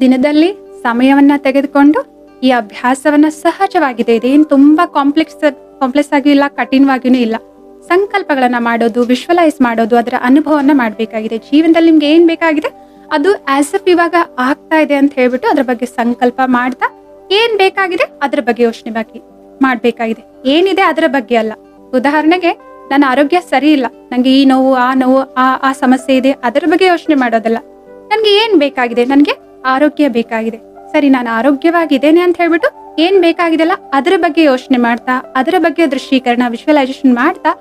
ದಿನದಲ್ಲಿ ಸಮಯವನ್ನ ತೆಗೆದುಕೊಂಡು ಈ ಅಭ್ಯಾಸವನ್ನ ಸಹಜವಾಗಿದೆ, ಇದೇನು ತುಂಬಾ ಕಾಂಪ್ಲೆಕ್ಸ್ ಆಗಿ ಇಲ್ಲ, ಕಠಿಣವಾಗಿಯೂ ಇಲ್ಲ. ಸಂಕಲ್ಪಗಳನ್ನ ಮಾಡೋದು, ವಿಶ್ವಲೈಸ್ ಮಾಡೋದು, ಅದರ ಅನುಭವವನ್ನ ಮಾಡ್ಬೇಕಾಗಿದೆ. ಜೀವನದಲ್ಲಿ ನಿಮ್ಗೆ ಏನ್ ಬೇಕಾಗಿದೆ ಅದು ಆಸ್ ಇಫ್ ಇವಾಗ ಆಗ್ತಾ ಇದೆ ಅಂತ ಹೇಳ್ಬಿಟ್ಟು ಅದ್ರ ಬಗ್ಗೆ ಸಂಕಲ್ಪ ಮಾಡ್ತಾ, ಏನ್ ಬೇಕಾಗಿದೆ ಅದ್ರ ಬಗ್ಗೆ ಯೋಚನೆ ಮಾಡ್ಬೇಕಾಗಿದೆ, ಏನಿದೆ ಅದರ ಬಗ್ಗೆ ಅಲ್ಲ. ಉದಾಹರಣೆಗೆ ನನ್ನ ಆರೋಗ್ಯ ಸರಿ ಇಲ್ಲ, ನಂಗೆ ಈ ನೋವು ಆ ನೋವು ಆ ಸಮಸ್ಯೆ ಇದೆ, ಅದರ ಬಗ್ಗೆ ಯೋಚನೆ ಮಾಡೋದಲ್ಲ. ನನ್ಗೆ ಏನ್ ಬೇಕಾಗಿದೆ, ನನ್ಗೆ ಆರೋಗ್ಯ ಬೇಕಾಗಿದೆ, ಸರಿ ನಾನು ಆರೋಗ್ಯವಾಗಿದ್ದೇನೆ ಅಂತ ಹೇಳ್ಬಿಟ್ಟು ಏನ್ ಬೇಕಾಗಿದೆಲ್ಲ ಅದರ ಬಗ್ಗೆ ಯೋಚನೆ ಮಾಡ್ತಾ, ಅದರ ಬಗ್ಗೆ ದೃಶ್ಯೀಕರಣ ವಿಶ್ವಲೈಸೇಷನ್ ಮಾಡ್ತಾ,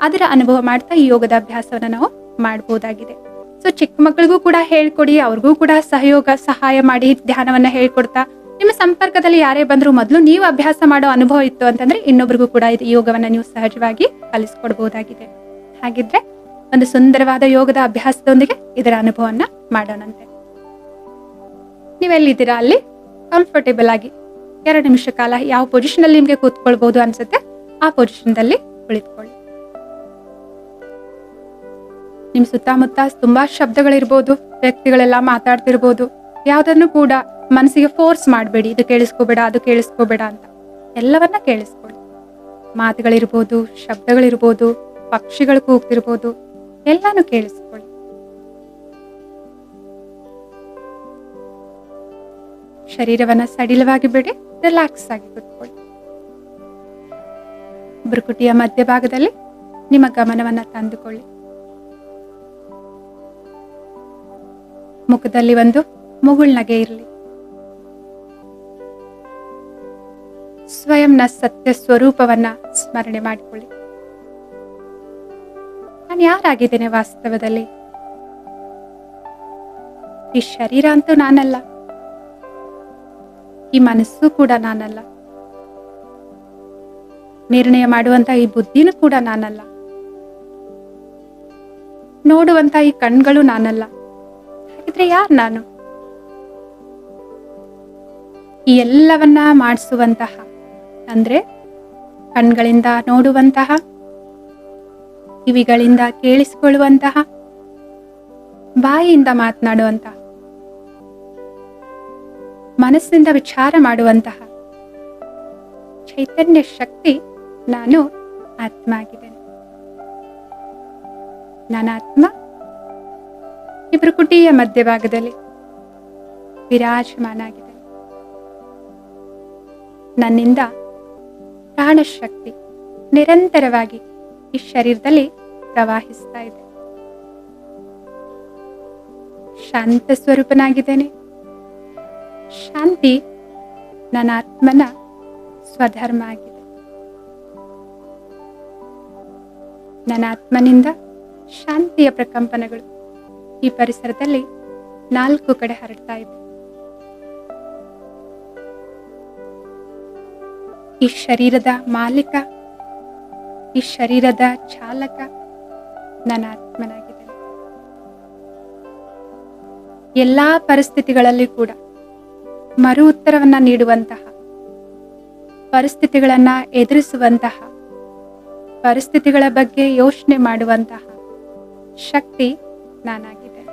ಅದರ ಅನುಭವ ಮಾಡ್ತಾ ಈ ಯೋಗದ ಅಭ್ಯಾಸವನ್ನ ನಾವು ಮಾಡಬಹುದಾಗಿದೆ. ಸೊ ಚಿಕ್ಕ ಮಕ್ಕಳಿಗೂ ಕೂಡ ಹೇಳ್ಕೊಡಿ, ಅವ್ರಿಗೂ ಕೂಡ ಸಹಾಯ ಮಾಡಿ ಧ್ಯಾನವನ್ನ ಹೇಳ್ಕೊಡ್ತಾ, ನಿಮ್ಮ ಸಂಪರ್ಕದಲ್ಲಿ ಯಾರೇ ಬಂದ್ರು ಮೊದಲು ನೀವು ಅಭ್ಯಾಸ ಮಾಡೋ ಅನುಭವ ಇತ್ತು ಅಂತಂದ್ರೆ ಇನ್ನೊಬ್ರಿಗೂ ಕೂಡ ಈ ಯೋಗವನ್ನ ನೀವು ಸಹಜವಾಗಿ ಕಲಿಸ್ಕೊಡ್ಬಹುದಾಗಿದೆ. ಹಾಗಿದ್ರೆ ಒಂದು ಸುಂದರವಾದ ಯೋಗದ ಅಭ್ಯಾಸದೊಂದಿಗೆ ಇದರ ಅನುಭವವನ್ನ ಮಾಡೋಣಂತೆ. ನೀವೆಲ್ಲಿದ್ದೀರಾ ಅಲ್ಲಿ ಕಂಫರ್ಟೇಬಲ್ ಆಗಿ 2 ನಿಮಿಷ ಕಾಲ ಯಾವ ಪೊಸಿಷನ್ ಅಲ್ಲಿ ನಿಮ್ಗೆ ಕೂತ್ಕೊಳ್ಬಹುದು ಅನ್ಸುತ್ತೆ ಆ ಪೊಸಿಷನ್ ದಲ್ಲಿ ಕುಳಿತುಕೊಳ್ಳಿ. ನಿಮ್ ಸುತ್ತಮುತ್ತ ತುಂಬಾ ಶಬ್ದಗಳಿರ್ಬೋದು, ವ್ಯಕ್ತಿಗಳೆಲ್ಲ ಮಾತಾಡ್ತಿರ್ಬೋದು. ಯಾವ್ದನ್ನು ಕೂಡ ಮನಸ್ಸಿಗೆ ಫೋರ್ಸ್ ಮಾಡಬೇಡಿ, ಇದು ಕೇಳಿಸ್ಕೋಬೇಡ ಅದು ಕೇಳಿಸ್ಕೋಬೇಡ ಅಂತ. ಎಲ್ಲವನ್ನ ಕೇಳಿಸ್ಕೊಳ್ಳಿ. ಮಾತುಗಳಿರ್ಬೋದು, ಶಬ್ದಗಳಿರ್ಬೋದು, ಪಕ್ಷಿಗಳು ಕೂಗ್ತಿರ್ಬೋದು, ಎಲ್ಲಾನು ಕೇಳಿಸ್ಕೊಳ್ಳಿ. ಶರೀರವನ್ನ ಸಡಿಲವಾಗಿ ಬಿಡಿ, ರಿಲ್ಯಾಕ್ಸ್ ಆಗಿ ಕೂತ್ಕೊಳ್ಳಿ. ಭ್ರುಕುಟಿಯ ಮಧ್ಯಭಾಗದಲ್ಲಿ ನಿಮ್ಮ ಗಮನವನ್ನ ತಂದುಕೊಳ್ಳಿ. ಮುಖದಲ್ಲಿ ಒಂದು ಮುಗುಳ್ನಗೆ ಇರಲಿ. ಸ್ವಯಂನ ಸತ್ಯ ಸ್ವರೂಪವನ್ನ ಸ್ಮರಣೆ ಮಾಡಿಕೊಳ್ಳಿ. ನಾನು ಯಾರಾಗಿದ್ದೇನೆ ವಾಸ್ತವದಲ್ಲಿ? ಈ ಶರೀರ ಅಂತೂ ನಾನಲ್ಲ, ಈ ಮನಸ್ಸು ಕೂಡ ನಾನಲ್ಲ, ನಿರ್ಣಯ ಮಾಡುವಂತ ಈ ಬುದ್ಧಿನೂ ಕೂಡ ನಾನಲ್ಲ, ನೋಡುವಂತ ಈ ಕಣ್ಗಳು ನಾನಲ್ಲ. ಹಾಗಿದ್ರೆ ಯಾರು ನಾನು? ಈ ಎಲ್ಲವನ್ನ ಮಾಡಿಸುವಂತಹ, ಅಂದ್ರೆ ಕಣ್ಗಳಿಂದ ನೋಡುವಂತಹ, ಕಿವಿಗಳಿಂದ ಕೇಳಿಸಿಕೊಳ್ಳುವಂತಹ, ಬಾಯಿಯಿಂದ ಮಾತನಾಡುವಂತಹ, ಮನಸ್ಸಿಂದ ವಿಚಾರ ಮಾಡುವಂತಹ ಚೈತನ್ಯ ಶಕ್ತಿ ನಾನು ಆತ್ಮ ಆಗಿದ್ದೇನೆ. ನಾನು ಆತ್ಮ ಈ ಭ್ರುಕುಟಿಯ ಮಧ್ಯಭಾಗದಲ್ಲಿ ವಿರಾಜಮಾನ ಆಗಿದೆ. ನನ್ನಿಂದ ಪ್ರಾಣಶಕ್ತಿ ನಿರಂತರವಾಗಿ ಈ ಶರೀರದಲ್ಲಿ ಪ್ರವಾಹಿಸ್ತಾ ಇದೆ. ಶಾಂತ ಸ್ವರೂಪನಾಗಿದ್ದೇನೆ. ಶಾಂತಿ ನನ್ನ ಆತ್ಮನ ಸ್ವಧರ್ಮ ಆಗಿದೆ. ನನ್ನ ಆತ್ಮನಿಂದ ಶಾಂತಿಯ ಪ್ರಕಂಪನಗಳು ಈ ಪರಿಸರದಲ್ಲಿ 4 ಕಡೆ ಹರಡ್ತಾ ಇದೆ. ಈ ಶರೀರದ ಮಾಲೀಕ, ಈ ಶರೀರದ ಚಾಲಕ ನನ್ನ ಆತ್ಮನಾಗಿದೆ. ಎಲ್ಲಾ ಪರಿಸ್ಥಿತಿಗಳಲ್ಲಿ ಕೂಡ ಮರು ಉತ್ತರವನ್ನ ನೀಡುವಂತಹ, ಪರಿಸ್ಥಿತಿಗಳನ್ನ ಎದುರಿಸುವಂತಹ, ಪರಿಸ್ಥಿತಿಗಳ ಬಗ್ಗೆ ಯೋಚನೆ ಮಾಡುವಂತಹ ಶಕ್ತಿ ನಾನಾಗಿದೆ.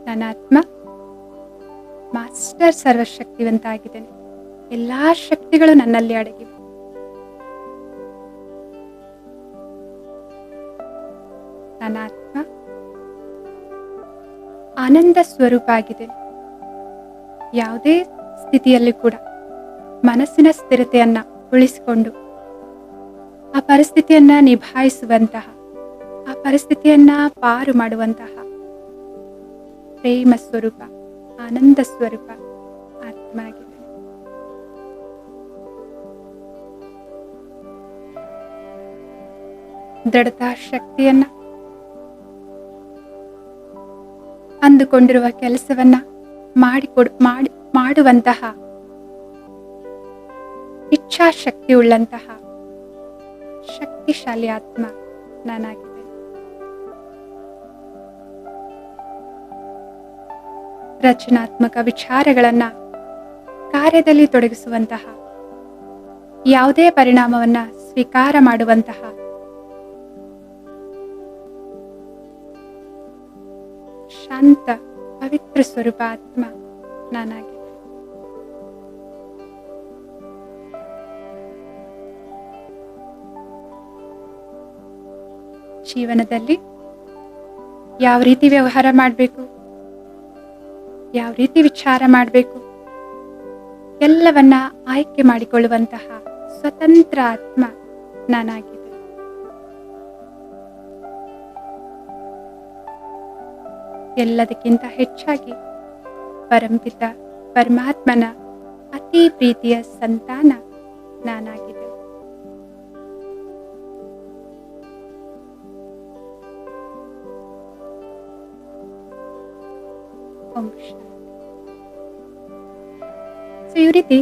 ನನ್ನ ಆತ್ಮ ಮಾಸ್ಟರ್ ಸರ್ವಶಕ್ತಿವಂತ ಆಗಿದ್ದೇನೆ. ಎಲ್ಲಾ ಶಕ್ತಿಗಳು ನನ್ನಲ್ಲಿ ಅಡಗಿವೆ. ನನ್ನ ಆತ್ಮ ಆನಂದ ಸ್ವರೂಪ ಆಗಿದೆ. ಯಾವುದೇ ಸ್ಥಿತಿಯಲ್ಲಿ ಕೂಡ ಮನಸ್ಸಿನ ಸ್ಥಿರತೆಯನ್ನ ಉಳಿಸಿಕೊಂಡು ಆ ಪರಿಸ್ಥಿತಿಯನ್ನ ನಿಭಾಯಿಸುವಂತಹ, ಆ ಪರಿಸ್ಥಿತಿಯನ್ನ ಪಾರು ಮಾಡುವಂತಹ ಪ್ರೇಮ ಸ್ವರೂಪ, ಆನಂದ ಸ್ವರೂಪ ಆತ್ಮ ಆಗಿದೆ. ದೃಢತಾ ಶಕ್ತಿಯನ್ನ, ಅಂದುಕೊಂಡಿರುವ ಕೆಲಸವನ್ನ ಮಾಡುವಂತಹ ಇಚ್ಛಾಶಕ್ತಿ ಉಳ್ಳಂತಹ ಶಕ್ತಿಶಾಲಿ ಆತ್ಮ ನಾನಾಗಿದೆ. ರಚನಾತ್ಮಕ ವಿಚಾರಗಳನ್ನ ಕಾರ್ಯದಲ್ಲಿ ತೊಡಗಿಸುವಂತಹ, ಯಾವುದೇ ಪರಿಣಾಮವನ್ನ ಸ್ವೀಕಾರ ಮಾಡುವಂತಹ ಶಾಂತ ಪವಿತ್ರ ಸ್ವರೂಪ ಆತ್ಮ ನಾನಾಗಿದೆ. ಜೀವನದಲ್ಲಿ ಯಾವ ರೀತಿ ವ್ಯವಹಾರ ಮಾಡಬೇಕು, ಯಾವ ರೀತಿ ವಿಚಾರ ಮಾಡಬೇಕು, ಎಲ್ಲವನ್ನ ಆಯ್ಕೆ ಮಾಡಿಕೊಳ್ಳುವಂತಹ ಸ್ವತಂತ್ರ ಆತ್ಮ ನಾನಾಗಿದೆ. ಎಲ್ಲದಕ್ಕಿಂತ ಹೆಚ್ಚಾಗಿ ಪರಂಪಿತ ಪರಮಾತ್ಮನ ಅತಿ ಪ್ರೀತಿಯ ಸಂತಾನ ನಾನಾಗಿದೆ. ಈ ರೀತಿ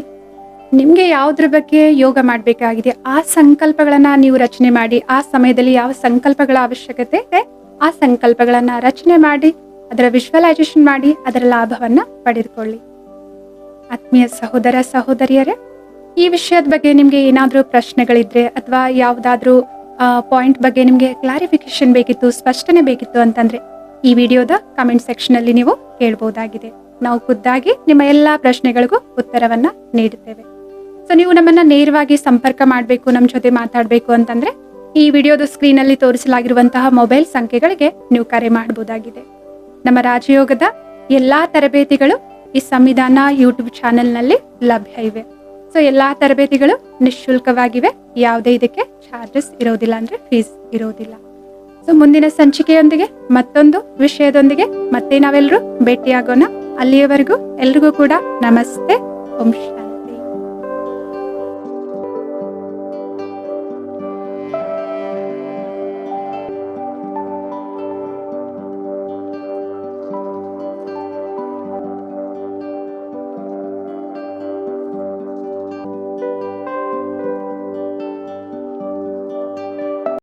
ನಿಮ್ಗೆ ಯಾವುದ್ರ ಬಗ್ಗೆ ಯೋಗ ಮಾಡಬೇಕಾಗಿದೆ, ಆ ಸಂಕಲ್ಪಗಳನ್ನ ನೀವು ರಚನೆ ಮಾಡಿ, ಆ ಸಮಯದಲ್ಲಿ ಯಾವ ಸಂಕಲ್ಪಗಳ ಅವಶ್ಯಕತೆ ಇದೆ ಆ ಸಂಕಲ್ಪಗಳನ್ನ ರಚನೆ ಮಾಡಿ, ಅದರ ವಿಶ್ವಲೈಸೇಷನ್ ಮಾಡಿ, ಅದರ ಲಾಭವನ್ನ ಪಡೆದುಕೊಳ್ಳಿ. ಆತ್ಮೀಯ ಸಹೋದರ ಸಹೋದರಿಯರೇ, ಈ ವಿಷಯದ ಬಗ್ಗೆ ನಿಮ್ಗೆ ಏನಾದ್ರೂ ಪ್ರಶ್ನೆಗಳಿದ್ರೆ ಅಥವಾ ಯಾವ್ದಾದ್ರೂ ಪಾಯಿಂಟ್ ಬಗ್ಗೆ ನಿಮ್ಗೆ ಕ್ಲಾರಿಫಿಕೇಶನ್ ಬೇಕಿತ್ತು, ಸ್ಪಷ್ಟನೆ ಬೇಕಿತ್ತು ಅಂತಂದ್ರೆ ಈ ವಿಡಿಯೋದ ಕಮೆಂಟ್ ಸೆಕ್ಷನ್ ಅಲ್ಲಿ ನೀವು ಕೇಳಬಹುದಾಗಿದೆ. ನಾವು ಖುದ್ದಾಗಿ ನಿಮ್ಮ ಎಲ್ಲಾ ಪ್ರಶ್ನೆಗಳಿಗೂ ಉತ್ತರವನ್ನ ನೀಡುತ್ತೇವೆ. ಸೊ ನೀವು ನಮ್ಮನ್ನ ನೇರವಾಗಿ ಸಂಪರ್ಕ ಮಾಡಬೇಕು, ನಮ್ಮ ಜೊತೆ ಮಾತಾಡಬೇಕು ಅಂತಂದ್ರೆ ಈ ವಿಡಿಯೋದ ಸ್ಕ್ರೀನ್ ಅಲ್ಲಿ ತೋರಿಸಲಾಗಿರುವಂತಹ ಮೊಬೈಲ್ ಸಂಖ್ಯೆಗಳಿಗೆ ನೀವು ಕರೆ ಮಾಡಬಹುದಾಗಿದೆ. ನಮ್ಮ ರಾಜಯೋಗದ ಎಲ್ಲಾ ತರಬೇತಿಗಳು ಈ ಸಂವಿಧಾನ ಯೂಟ್ಯೂಬ್ ಚಾನೆಲ್ ನಲ್ಲಿ ಲಭ್ಯ ಇವೆ. ಸೊ ಎಲ್ಲಾ ತರಬೇತಿಗಳು ನಿಶುಲ್ಕವಾಗಿವೆ. ಯಾವುದೇ ಇದಕ್ಕೆ ಚಾರ್ಜಸ್ ಇರೋದಿಲ್ಲ, ಅಂದ್ರೆ ಫೀಸ್ ಇರೋದಿಲ್ಲ. ಸೊ ಮುಂದಿನ ಸಂಚಿಕೆಯೊಂದಿಗೆ ಮತ್ತೊಂದು ವಿಷಯದೊಂದಿಗೆ ಮತ್ತೆ ನಾವೆಲ್ಲರೂ ಭೇಟಿಯಾಗೋಣ. ಅಲ್ಲಿಯವರೆಗೂ ಎಲ್ರಿಗೂ ಕೂಡ ನಮಸ್ತೆ. ಓಂ ಶಾಂತಿ.